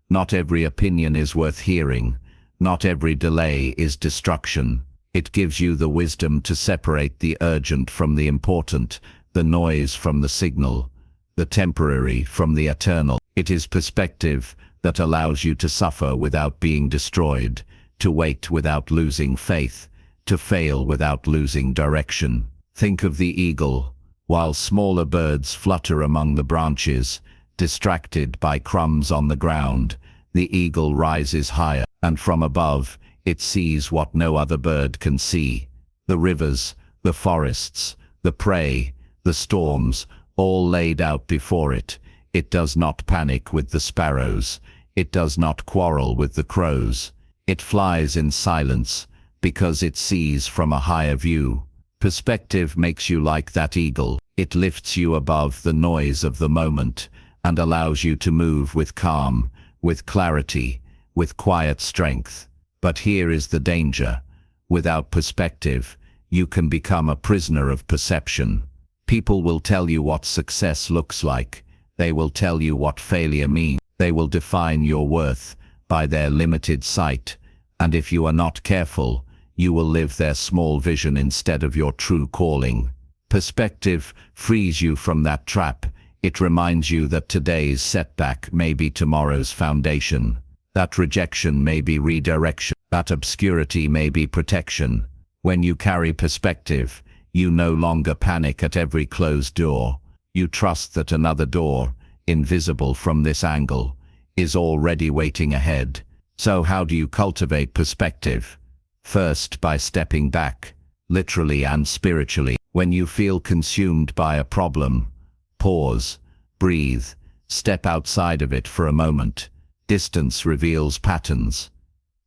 Not every opinion is worth hearing. Not every delay is destruction. It gives you the wisdom to separate the urgent from the important, the noise from the signal, the temporary from the eternal. It is perspective that allows you to suffer without being destroyed, to wait without losing faith, to fail without losing direction. Think of the eagle. While smaller birds flutter among the branches, distracted by crumbs on the ground, the eagle rises higher, and from above, it sees what no other bird can see. The rivers, the forests, the prey, the storms, all laid out before it. It does not panic with the sparrows. It does not quarrel with the crows. It flies in silence, because it sees from a higher view. Perspective makes you like that eagle. It lifts you above the noise of the moment and allows you to move with calm, with clarity, with quiet strength. But here is the danger. Without perspective, you can become a prisoner of perception. People will tell you what success looks like. They will tell you what failure means. They will define your worth by their limited sight. And if you are not careful, you will live their small vision instead of your true calling. Perspective frees you from that trap. It reminds you that today's setback may be tomorrow's foundation. That rejection may be redirection. That obscurity may be protection. When you carry perspective, you no longer panic at every closed door. You trust that another door, invisible from this angle, is already waiting ahead. So how do you cultivate perspective? First, by stepping back, literally and spiritually. When you feel consumed by a problem, pause, breathe, step outside of it for a moment. Distance reveals patterns.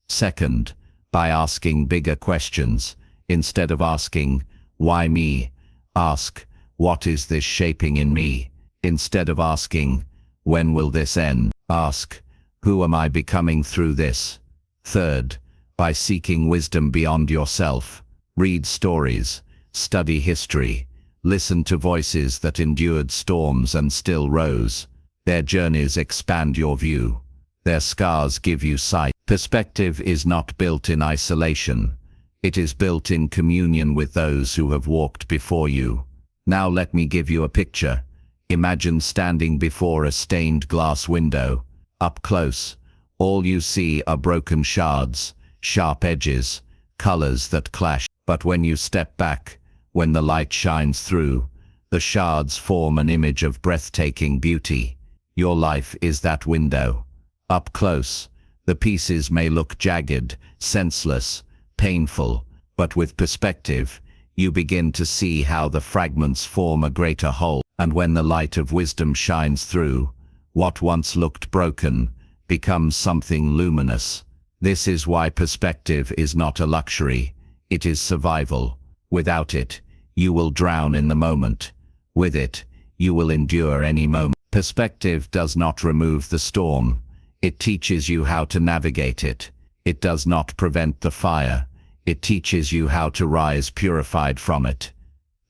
Second, by asking bigger questions. Instead of asking, why me? Ask, what is this shaping in me? Instead of asking, when will this end? Ask, who am I becoming through this? Third, by seeking wisdom beyond yourself. Read stories, study history, listen to voices that endured storms and still rose. Their journeys expand your view. Their scars give you sight. Perspective is not built in isolation. It is built in communion with those who have walked before you. Now let me give you a picture. Imagine standing before a stained glass window. Up close, All you see are broken shards, sharp edges, colors that clash. But when you step back, when the light shines through, the shards form an image of breathtaking beauty. Your life is that window. Up close, the pieces may look jagged, senseless, painful, but with perspective, you begin to see how the fragments form a greater whole. And when the light of wisdom shines through, what once looked broken becomes something luminous. This is why perspective is not a luxury, it is survival. Without it, you will drown in the moment. With it, you will endure any moment. Perspective does not remove the storm. It teaches you how to navigate it. It does not prevent the fire. It teaches you how to rise purified from it.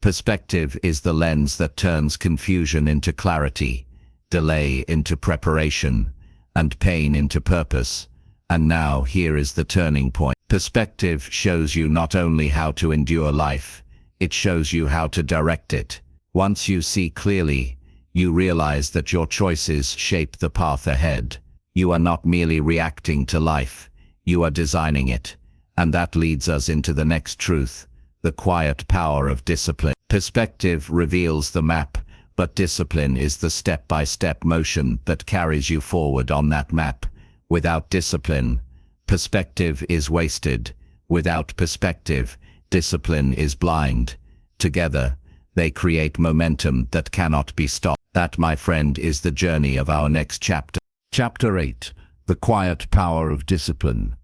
Perspective is the lens that turns confusion into clarity, delay into preparation, and pain into purpose. And now here is the turning point. Perspective shows you not only how to endure life, it shows you how to direct it. Once you see clearly, you realize that your choices shape the path ahead. You are not merely reacting to life, you are designing it. And that leads us into the next truth, the quiet power of discipline. Perspective reveals the map, but discipline is the step-by-step motion that carries you forward on that map. Without discipline, perspective is wasted. Without perspective, discipline is blind. Together, they create momentum that cannot be stopped. That, my friend, is the journey of our next chapter. Chapter 8. The Quiet Power of Discipline.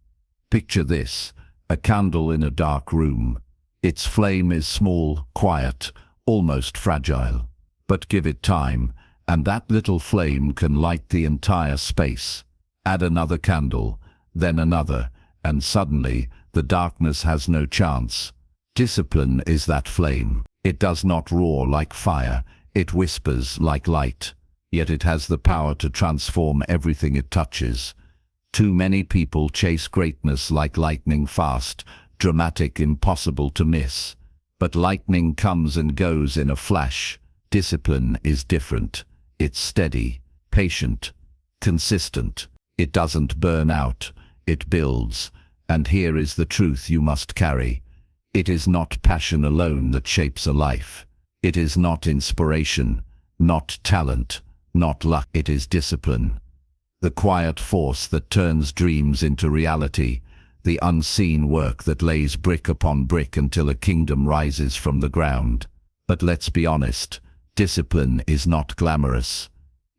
Picture this, a candle in a dark room. Its flame is small, quiet, almost fragile. But give it time, and that little flame can light the entire space. Add another candle, then another, and suddenly the darkness has no chance. Discipline is that flame. It does not roar like fire, it whispers like light. Yet it has the power to transform everything it touches. Too many people chase greatness like lightning fast, dramatic, impossible to miss. But lightning comes and goes in a flash. Discipline is different. It's steady, patient, consistent. It doesn't burn out, it builds. And here is the truth you must carry. It is not passion alone that shapes a life. It is not inspiration, not talent, not luck. It is discipline. The quiet force that turns dreams into reality. The unseen work that lays brick upon brick until a kingdom rises from the ground. But let's be honest, discipline is not glamorous.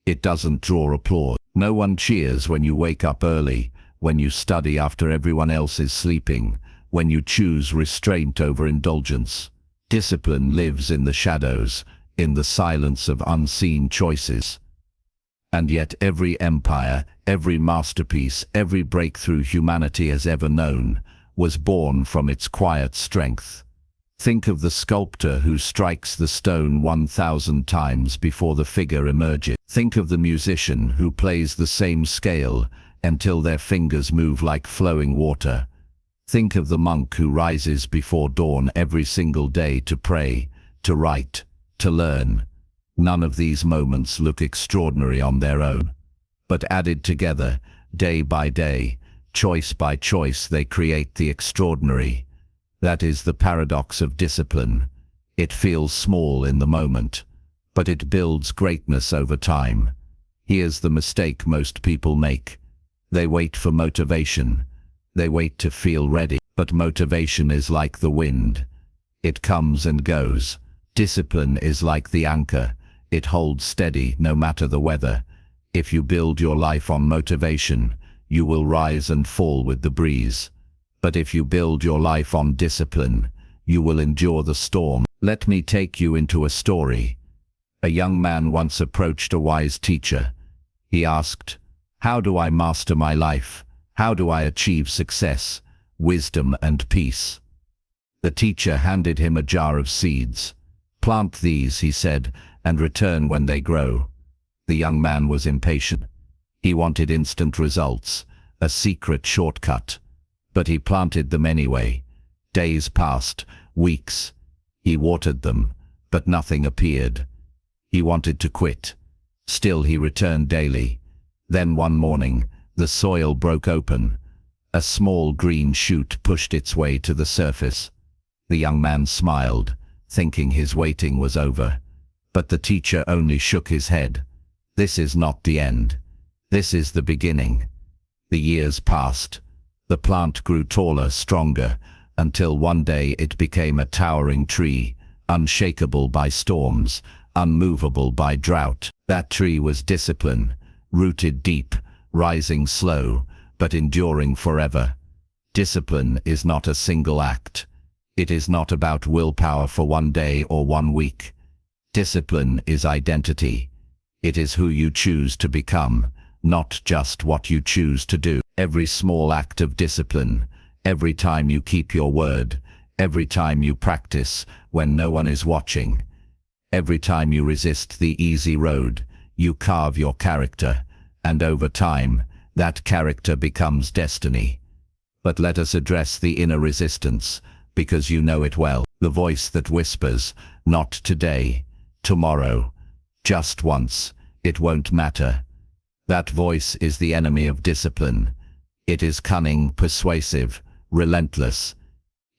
It doesn't draw applause. No one cheers when you wake up early, when you study after everyone else is sleeping, when you choose restraint over indulgence. Discipline lives in the shadows, in the silence of unseen choices. And yet every empire, every masterpiece, every breakthrough humanity has ever known was born from its quiet strength. Think of the sculptor who strikes the stone 1,000 times before the figure emerges. Think of the musician who plays the same scale until their fingers move like flowing water. Think of the monk who rises before dawn every single day to pray, to write, to learn. None of these moments look extraordinary on their own. But added together, day by day, choice by choice, they create the extraordinary. That is the paradox of discipline. It feels small in the moment, but it builds greatness over time. Here's the mistake most people make. They wait for motivation. They wait to feel ready. But motivation is like the wind. It comes and goes. Discipline is like the anchor. It holds steady no matter the weather. If you build your life on motivation, you will rise and fall with the breeze. But if you build your life on discipline, you will endure the storm. Let me take you into a story. A young man once approached a wise teacher. He asked, "How do I master my life? How do I achieve success, wisdom, and peace?" The teacher handed him a jar of seeds. "Plant these," he said, "and return when they grow." The young man was impatient. He wanted instant results, a secret shortcut. But he planted them anyway. Days passed, weeks. He watered them, but nothing appeared. He wanted to quit. Still he returned daily. Then one morning, The soil broke open. A small green shoot pushed its way to the surface. The young man smiled, thinking his waiting was over. But the teacher only shook his head. This is not the end. This is the beginning. The years passed. The plant grew taller, stronger, until one day it became a towering tree, unshakable by storms, unmovable by drought. That tree was discipline, rooted deep, rising slow, but enduring forever. Discipline is not a single act. It is not about willpower for one day or one week. Discipline is identity. It is who you choose to become, not just what you choose to do. Every small act of discipline, every time you keep your word, every time you practice when no one is watching, every time you resist the easy road, you carve your character, and over time, that character becomes destiny. But let us address the inner resistance, because you know it well. The voice that whispers, not today, tomorrow, just once, it won't matter. That voice is the enemy of discipline. It is cunning, persuasive, relentless.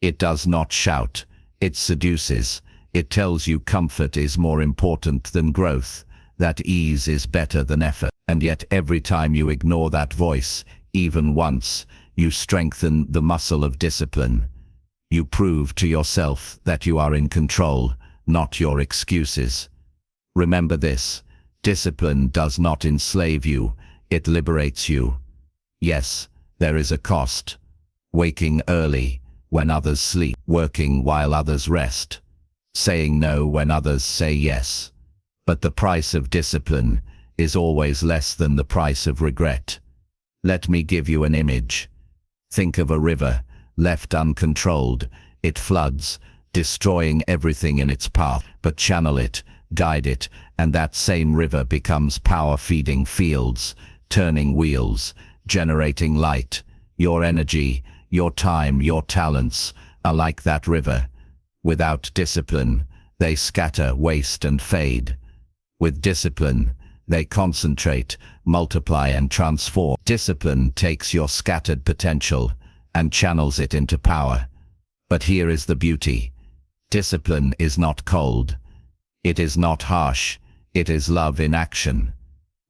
It does not shout, it seduces. It tells you comfort is more important than growth, that ease is better than effort. And yet every time you ignore that voice, even once, you strengthen the muscle of discipline. You prove to yourself that you are in control, not your excuses. Remember this, discipline does not enslave you, it liberates you. Yes, there is a cost. Waking early, when others sleep, working while others rest, saying no when others say yes. But the price of discipline is always less than the price of regret. Let me give you an image. Think of a river, left uncontrolled, it floods, destroying everything in its path. But channel it, guide it, and that same river becomes power, feeding fields, turning wheels, generating light. Your energy, your time, your talents are like that river. Without discipline, they scatter, waste, and fade. With discipline, they concentrate, multiply, and transform. Discipline takes your scattered potential and channels it into power. But here is the beauty. Discipline is not cold. It is not harsh. It is love in action.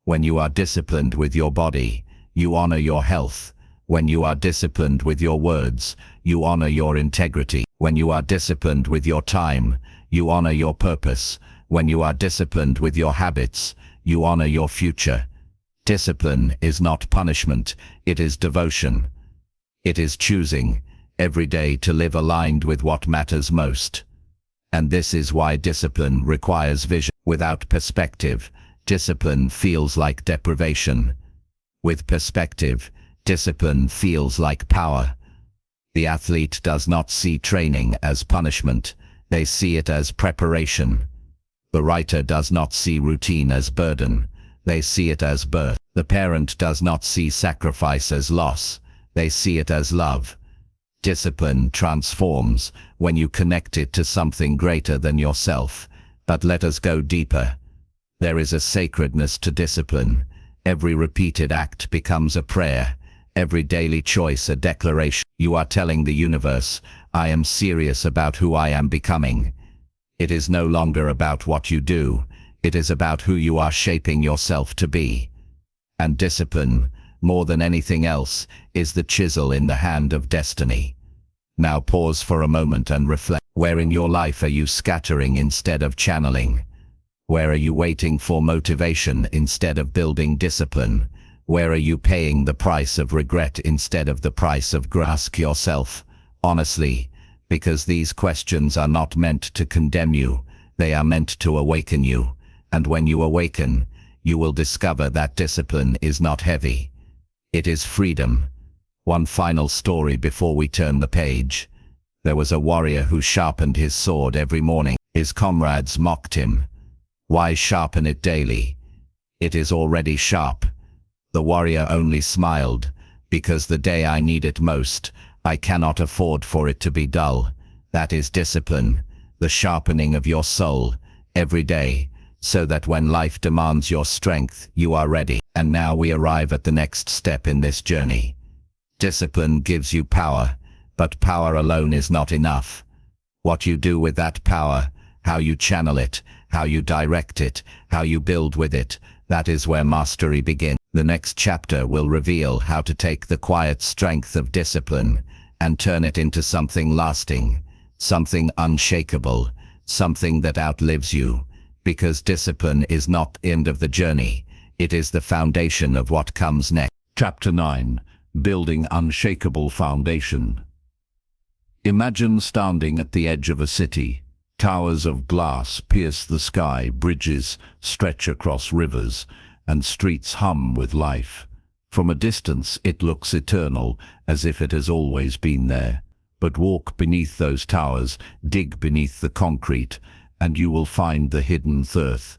When you are disciplined with your body, you honor your health. When you are disciplined with your words, you honor your integrity. When you are disciplined with your time, you honor your purpose. When you are disciplined with your habits, you honor your future. Discipline is not punishment, it is devotion. It is choosing every day to live aligned with what matters most. And this is why discipline requires vision. Without perspective, discipline feels like deprivation. With perspective, discipline feels like power. The athlete does not see training as punishment, they see it as preparation. The writer does not see routine as burden, they see it as birth. The parent does not see sacrifice as loss, they see it as love. Discipline transforms when you connect it to something greater than yourself. But let us go deeper. There is a sacredness to discipline. Every repeated act becomes a prayer, every daily choice a declaration. You are telling the universe, I am serious about who I am becoming. It is no longer about what you do, it is about who you are shaping yourself to be. And discipline, more than anything else, is the chisel in the hand of destiny. Now pause for a moment and reflect. Where in your life are you scattering instead of channeling? Where are you waiting for motivation instead of building discipline? Where are you paying the price of regret instead of the price of growth? Ask yourself, honestly, because these questions are not meant to condemn you, they are meant to awaken you. And when you awaken, you will discover that discipline is not heavy. It is freedom. One final story before we turn the page. There was a warrior who sharpened his sword every morning. His comrades mocked him. Why sharpen it daily? It is already sharp. The warrior only smiled, because the day I need it most, I cannot afford for it to be dull. That is discipline, the sharpening of your soul, every day, so that when life demands your strength, you are ready. And now we arrive at the next step in this journey. Discipline gives you power, but power alone is not enough. What you do with that power, how you channel it, how you direct it, how you build with it, that is where mastery begins. The next chapter will reveal how to take the quiet strength of discipline and turn it into something lasting, something unshakable, something that outlives you. Because discipline is not the end of the journey, it is the foundation of what comes next. Chapter 9. Building Unshakable Foundation. Imagine standing at the edge of a city. Towers of glass pierce the sky, bridges stretch across rivers, and streets hum with life. From a distance it looks eternal, as if it has always been there. But walk beneath those towers, dig beneath the concrete, and you will find the hidden earth.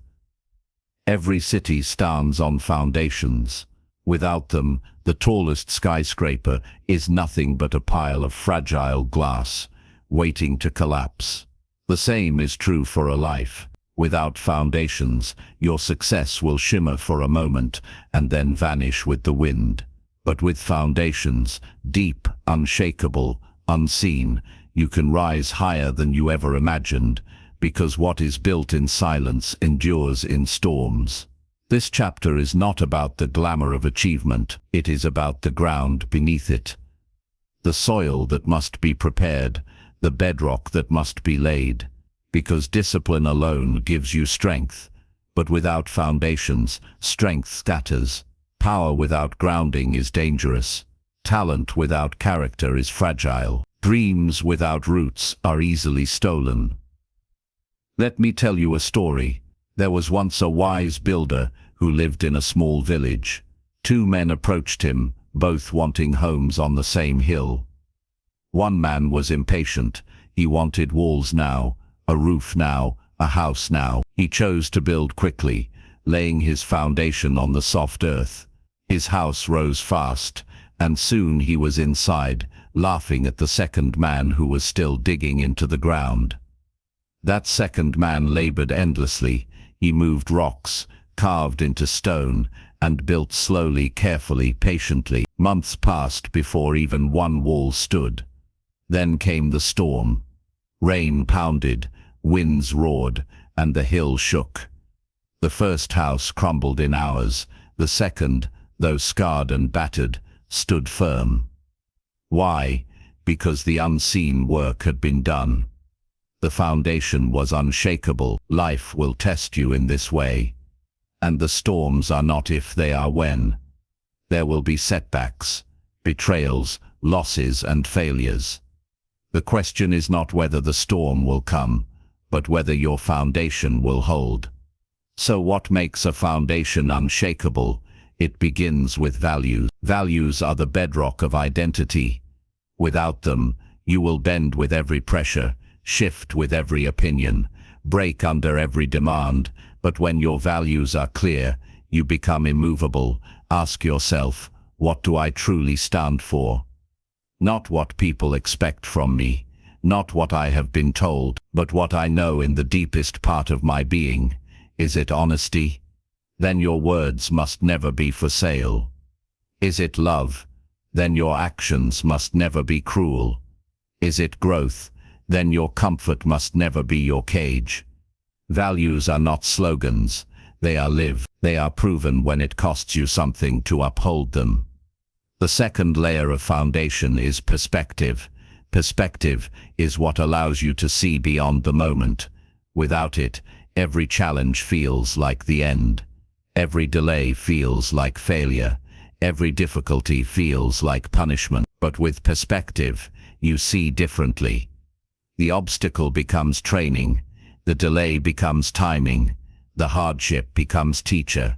Every city stands on foundations. Without them, the tallest skyscraper is nothing but a pile of fragile glass, waiting to collapse. The same is true for a life. Without foundations, your success will shimmer for a moment and then vanish with the wind. But with foundations, deep, unshakable, unseen, you can rise higher than you ever imagined, because what is built in silence endures in storms. This chapter is not about the glamour of achievement, it is about the ground beneath it. The soil that must be prepared, the bedrock that must be laid. Because discipline alone gives you strength, but without foundations, strength scatters. Power without grounding is dangerous. Talent without character is fragile. Dreams without roots are easily stolen. Let me tell you a story. There was once a wise builder who lived in a small village. Two men approached him, both wanting homes on the same hill. One man was impatient. He wanted walls now, a roof now, a house now. He chose to build quickly, laying his foundation on the soft earth. His house rose fast, and soon he was inside, laughing at the second man who was still digging into the ground. That second man labored endlessly. He moved rocks, carved into stone, and built slowly, carefully, patiently. Months passed before even one wall stood. Then came the storm. Rain pounded, winds roared, and the hill shook. The first house crumbled in hours. The second, though scarred and battered, stood firm. Why? Because the unseen work had been done. The foundation was unshakable. Life will test you in this way. And the storms are not if, they are when. There will be setbacks, betrayals, losses, and failures. The question is not whether the storm will come, but whether your foundation will hold. So what makes a foundation unshakable? It begins with values. Values are the bedrock of identity. Without them, you will bend with every pressure, shift with every opinion, break under every demand. But when your values are clear, you become immovable. Ask yourself, what do I truly stand for? Not what people expect from me, not what I have been told, but what I know in the deepest part of my being. Is it honesty? Then your words must never be for sale. Is it love? Then your actions must never be cruel. Is it growth? Then your comfort must never be your cage. Values are not slogans, they are lived. They are proven when it costs you something to uphold them. The second layer of foundation is perspective. Perspective is what allows you to see beyond the moment. Without it, every challenge feels like the end. Every delay feels like failure. Every difficulty feels like punishment. But with perspective, you see differently. The obstacle becomes training. The delay becomes timing. The hardship becomes teacher.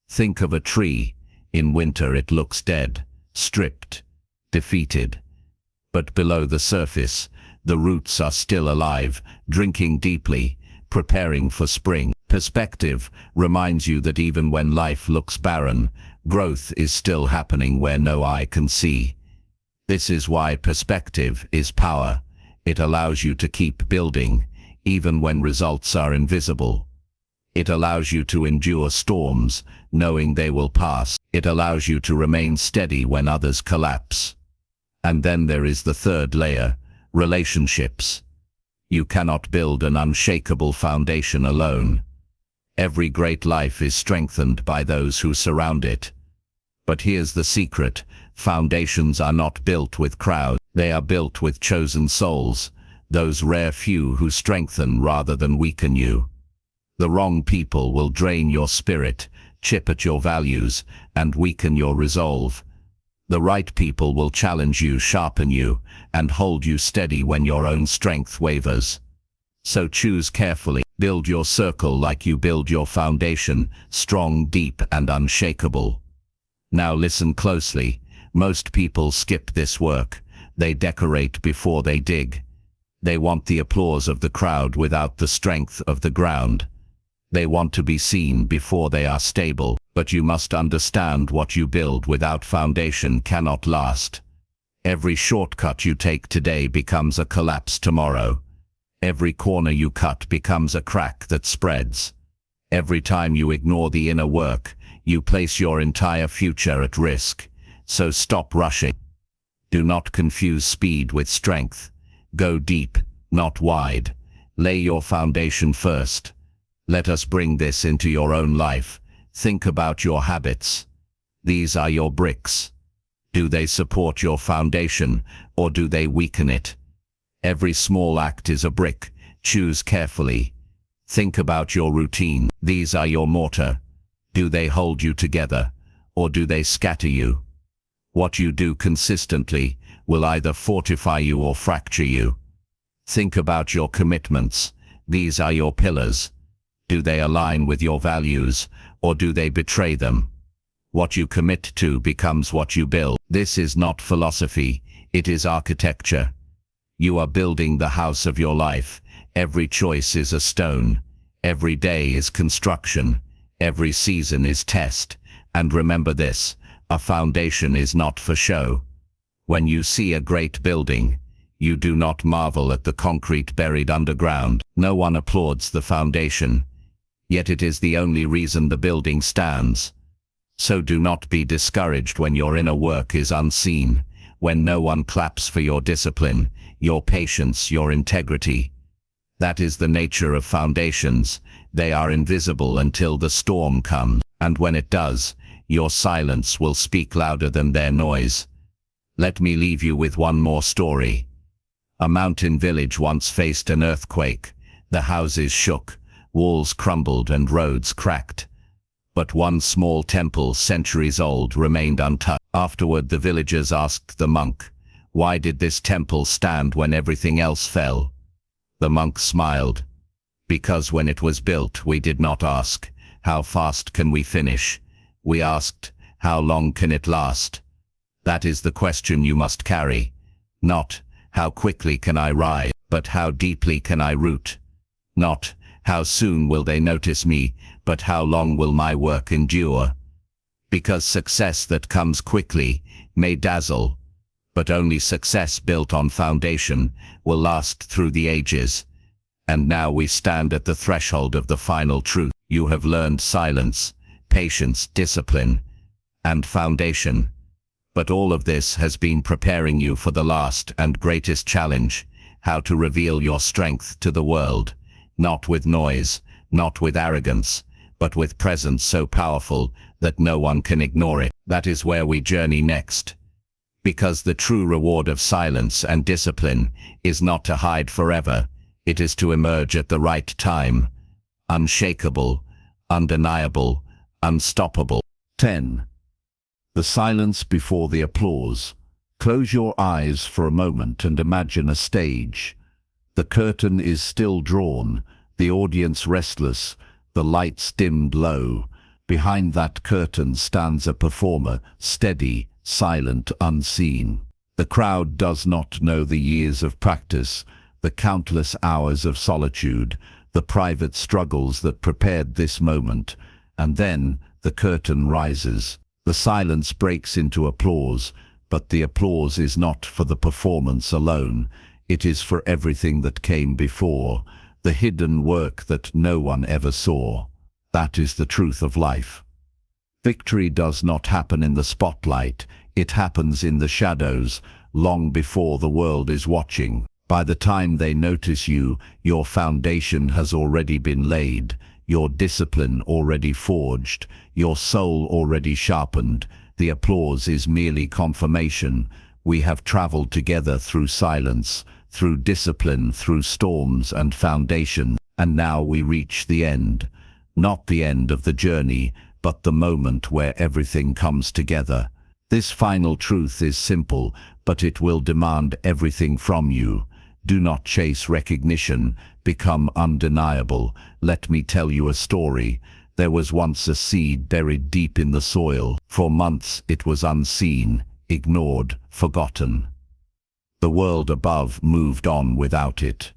Think of a tree. In winter it looks dead, stripped, defeated. But below the surface, the roots are still alive, drinking deeply, preparing for spring. Perspective reminds you that even when life looks barren, growth is still happening where no eye can see. This is why perspective is power. It allows you to keep building, even when results are invisible. It allows you to endure storms, knowing they will pass. It allows you to remain steady when others collapse. And then there is the third layer, relationships. You cannot build an unshakable foundation alone. Every great life is strengthened by those who surround it. But here's the secret: foundations are not built with crowds, they are built with chosen souls, those rare few who strengthen rather than weaken you. The wrong people will drain your spirit, chip at your values, and weaken your resolve. The right people will challenge you, sharpen you, and hold you steady when your own strength wavers. So choose carefully. Build your circle like you build your foundation, strong, deep, and unshakable. Now listen closely. Most people skip this work. They decorate before they dig. They want the applause of the crowd without the strength of the ground. They want to be seen before they are stable. But you must understand, what you build without foundation cannot last. Every shortcut you take today becomes a collapse tomorrow. Every corner you cut becomes a crack that spreads. Every time you ignore the inner work, you place your entire future at risk. So stop rushing. Do not confuse speed with strength. Go deep, not wide. Lay your foundation first. Let us bring this into your own life. Think about your habits. These are your bricks. Do they support your foundation, or do they weaken it? Every small act is a brick. Choose carefully. Think about your routine. These are your mortar. Do they hold you together, or do they scatter you? What you do consistently will either fortify you or fracture you. Think about your commitments. These are your pillars. Do they align with your values, or do they betray them? What you commit to becomes what you build. This is not philosophy, it is architecture. You are building the house of your life. Every choice is a stone. Every day is construction. Every season is test. And remember this: a foundation is not for show. When you see a great building, you do not marvel at the concrete buried underground. No one applauds the foundation. Yet it is the only reason the building stands. So do not be discouraged when your inner work is unseen, when no one claps for your discipline, your patience, your integrity. That is the nature of foundations. They are invisible until the storm comes, and when it does, your silence will speak louder than their noise. Let me leave you with one more story. A mountain village once faced an earthquake. The houses shook, walls crumbled, and roads cracked. But one small temple, centuries old, remained untouched. Afterward, the villagers asked the monk, "Why did this temple stand when everything else fell?" The monk smiled. "Because when it was built, we did not ask, 'How fast can we finish?' We asked, 'How long can it last?' That is the question you must carry. Not, 'How quickly can I rise?' but 'How deeply can I root?' Not, 'How soon will they notice me?' but 'How long will my work endure?' Because success that comes quickly may dazzle, but only success built on foundation will last through the ages. And now we stand at the threshold of the final truth. You have learned silence, patience, discipline, and foundation. But all of this has been preparing you for the last and greatest challenge: how to reveal your strength to the world, not with noise, not with arrogance, but with presence so powerful that no one can ignore it. That is where we journey next. Because the true reward of silence and discipline is not to hide forever, it is to emerge at the right time. Unshakable, undeniable, unstoppable. 10. The silence before the applause. Close your eyes for a moment and imagine a stage. The curtain is still drawn, the audience restless, the lights dimmed low. Behind that curtain stands a performer, steady, silent, unseen. The crowd does not know the years of practice, the countless hours of solitude, the private struggles that prepared this moment. And then the curtain rises. The silence breaks into applause, but the applause is not for the performance alone. It is for everything that came before, the hidden work that no one ever saw. That is the truth of life. Victory does not happen in the spotlight, it happens in the shadows, long before the world is watching. By the time they notice you, your foundation has already been laid, your discipline already forged, your soul already sharpened. The applause is merely confirmation. We have traveled together through silence, through discipline, through storms and foundation, and now we reach the end. Not the end of the journey, but the moment where everything comes together. This final truth is simple, but it will demand everything from you. Do not chase recognition, become undeniable. Let me tell you a story. There was once a seed buried deep in the soil. For months it was unseen, ignored, forgotten. The world above moved on without it.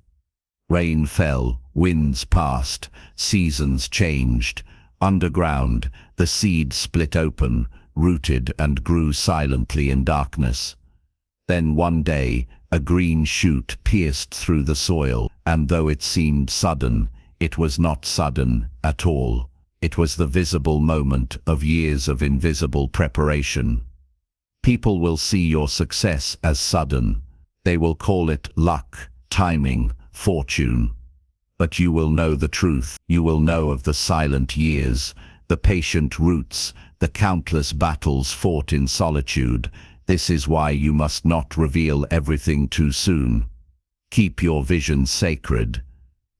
Rain fell, winds passed, seasons changed. Underground, the seed split open, rooted and grew silently in darkness. Then one day, a green shoot pierced through the soil, and though it seemed sudden, it was not sudden at all. It was the visible moment of years of invisible preparation. People will see your success as sudden. They will call it luck, timing, fortune. But you will know the truth. You will know of the silent years, the patient roots, the countless battles fought in solitude. This is why you must not reveal everything too soon. Keep your vision sacred.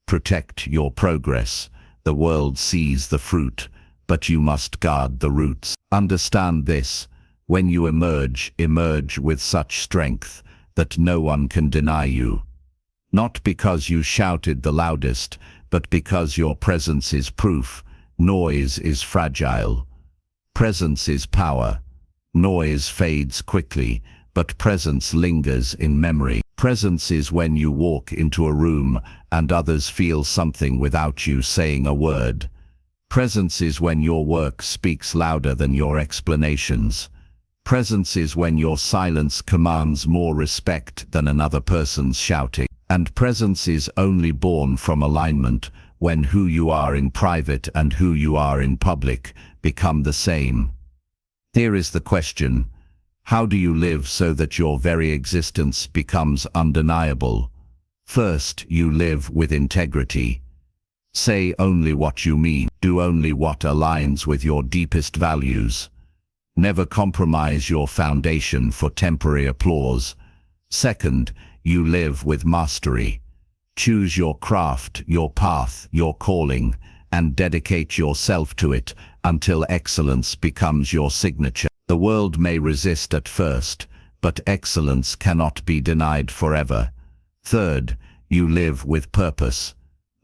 Protect your progress. The world sees the fruit, but you must guard the roots. Understand this. When you emerge with such strength that no one can deny you. Not because you shouted the loudest, but because your presence is proof. Noise is fragile. Presence is power. Noise fades quickly, but presence lingers in memory. Presence is when you walk into a room and others feel something without you saying a word. Presence is when your work speaks louder than your explanations. Presence is when your silence commands more respect than another person's shouting. And presence is only born from alignment, when who you are in private and who you are in public become the same. Here is the question: how do you live so that your very existence becomes undeniable? First, you live with integrity. Say only what you mean. Do only what aligns with your deepest values. Never compromise your foundation for temporary applause. Second, you live with mastery. Choose your craft, your path, your calling, and dedicate yourself to it until excellence becomes your signature. The world may resist at first, but excellence cannot be denied forever. Third, you live with purpose.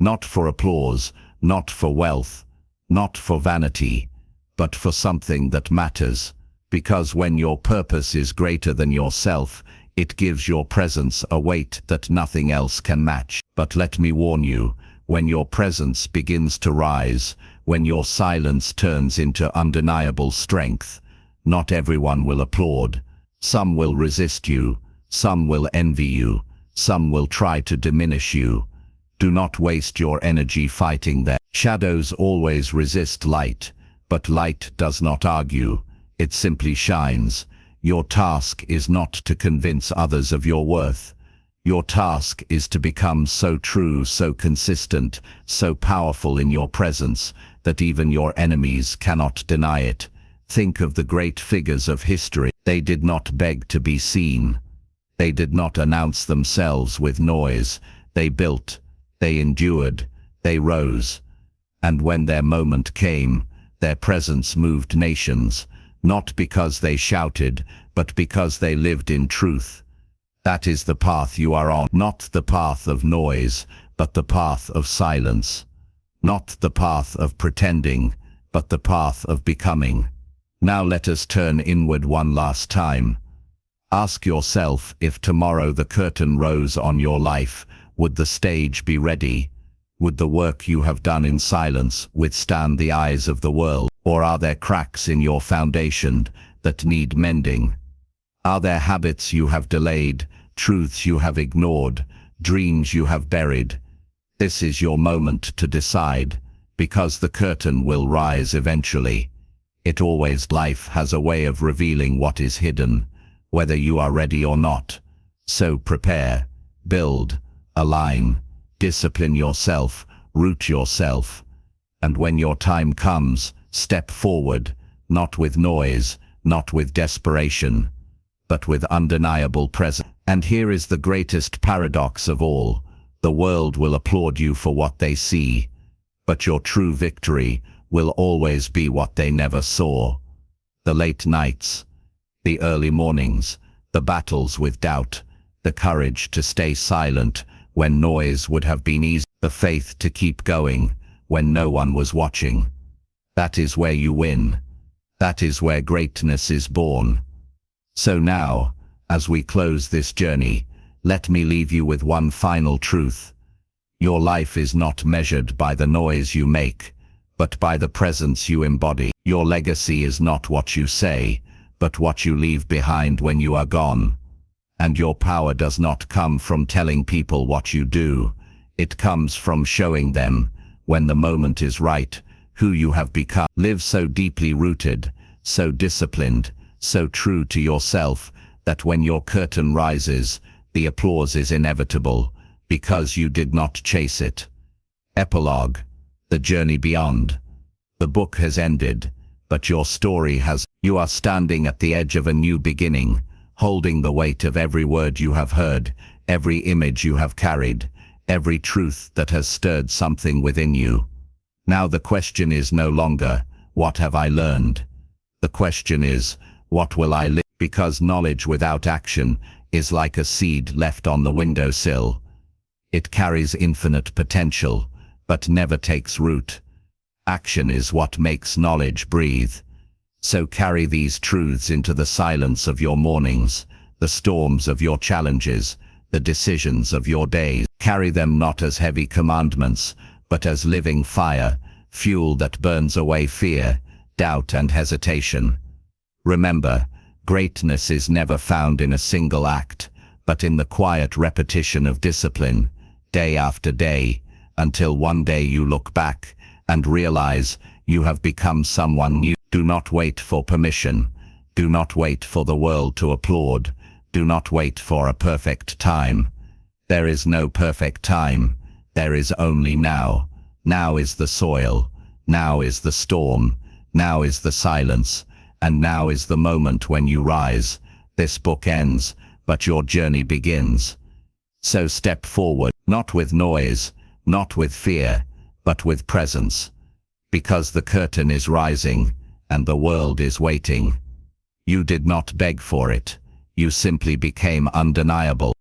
Not for applause, not for wealth, not for vanity, but for something that matters. Because when your purpose is greater than yourself, it gives your presence a weight that nothing else can match. But let me warn you, when your presence begins to rise, when your silence turns into undeniable strength, not everyone will applaud. Some will resist you, some will envy you, some will try to diminish you. Do not waste your energy fighting them. Shadows always resist light, but light does not argue, it simply shines. Your task is not to convince others of your worth. Your task is to become so true, so consistent, so powerful in your presence that even your enemies cannot deny it. Think of the great figures of history. They did not beg to be seen. They did not announce themselves with noise. They built, they endured, they rose. And when their moment came, their presence moved nations. Not because they shouted, but because they lived in truth. That is the path you are on. Not the path of noise, but the path of silence. Not the path of pretending, but the path of becoming. Now let us turn inward one last time. Ask yourself, if tomorrow the curtain rose on your life, would the stage be ready? Would the work you have done in silence withstand the eyes of the world? Or are there cracks in your foundation that need mending? Are there habits you have delayed, truths you have ignored, dreams you have buried? This is your moment to decide. because the curtain will rise eventually. Life has a way of revealing what is hidden, whether you are ready or not. So prepare, build, align, discipline yourself, root yourself. And when your time comes, step forward, not with noise, not with desperation, but with undeniable presence. And here is the greatest paradox of all. The world will applaud you for what they see, but your true victory will always be what they never saw. The late nights, the early mornings, the battles with doubt, the courage to stay silent when noise would have been easy, the faith to keep going when no one was watching. That is where you win. That is where greatness is born. So now, as we close this journey, let me leave you with one final truth. Your life is not measured by the noise you make, but by the presence you embody. Your legacy is not what you say, but what you leave behind when you are gone. And your power does not come from telling people what you do. It comes from showing them, when the moment is right, who you have become. Live so deeply rooted, so disciplined, so true to yourself, that when your curtain rises, the applause is inevitable, because you did not chase it. Epilogue. The journey beyond. The book has ended, but your story has. You are standing at the edge of a new beginning, holding the weight of every word you have heard, every image you have carried, every truth that has stirred something within you. Now the question is no longer, what have I learned? The question is, what will I live? Because knowledge without action is like a seed left on the windowsill. It carries infinite potential, but never takes root. Action is what makes knowledge breathe. So carry these truths into the silence of your mornings, the storms of your challenges, the decisions of your days. Carry them not as heavy commandments, but as living fire, fuel that burns away fear, doubt and hesitation. Remember, greatness is never found in a single act, but in the quiet repetition of discipline, day after day, until one day you look back and realize you have become someone new. Do not wait for permission. Do not wait for the world to applaud. Do not wait for a perfect time. There is no perfect time. There is only now. Now is the soil. Now is the storm. Now is the silence. And now is the moment when you rise. This book ends, but your journey begins. So step forward, not with noise, not with fear, but with presence. Because the curtain is rising, and the world is waiting. You did not beg for it. You simply became undeniable.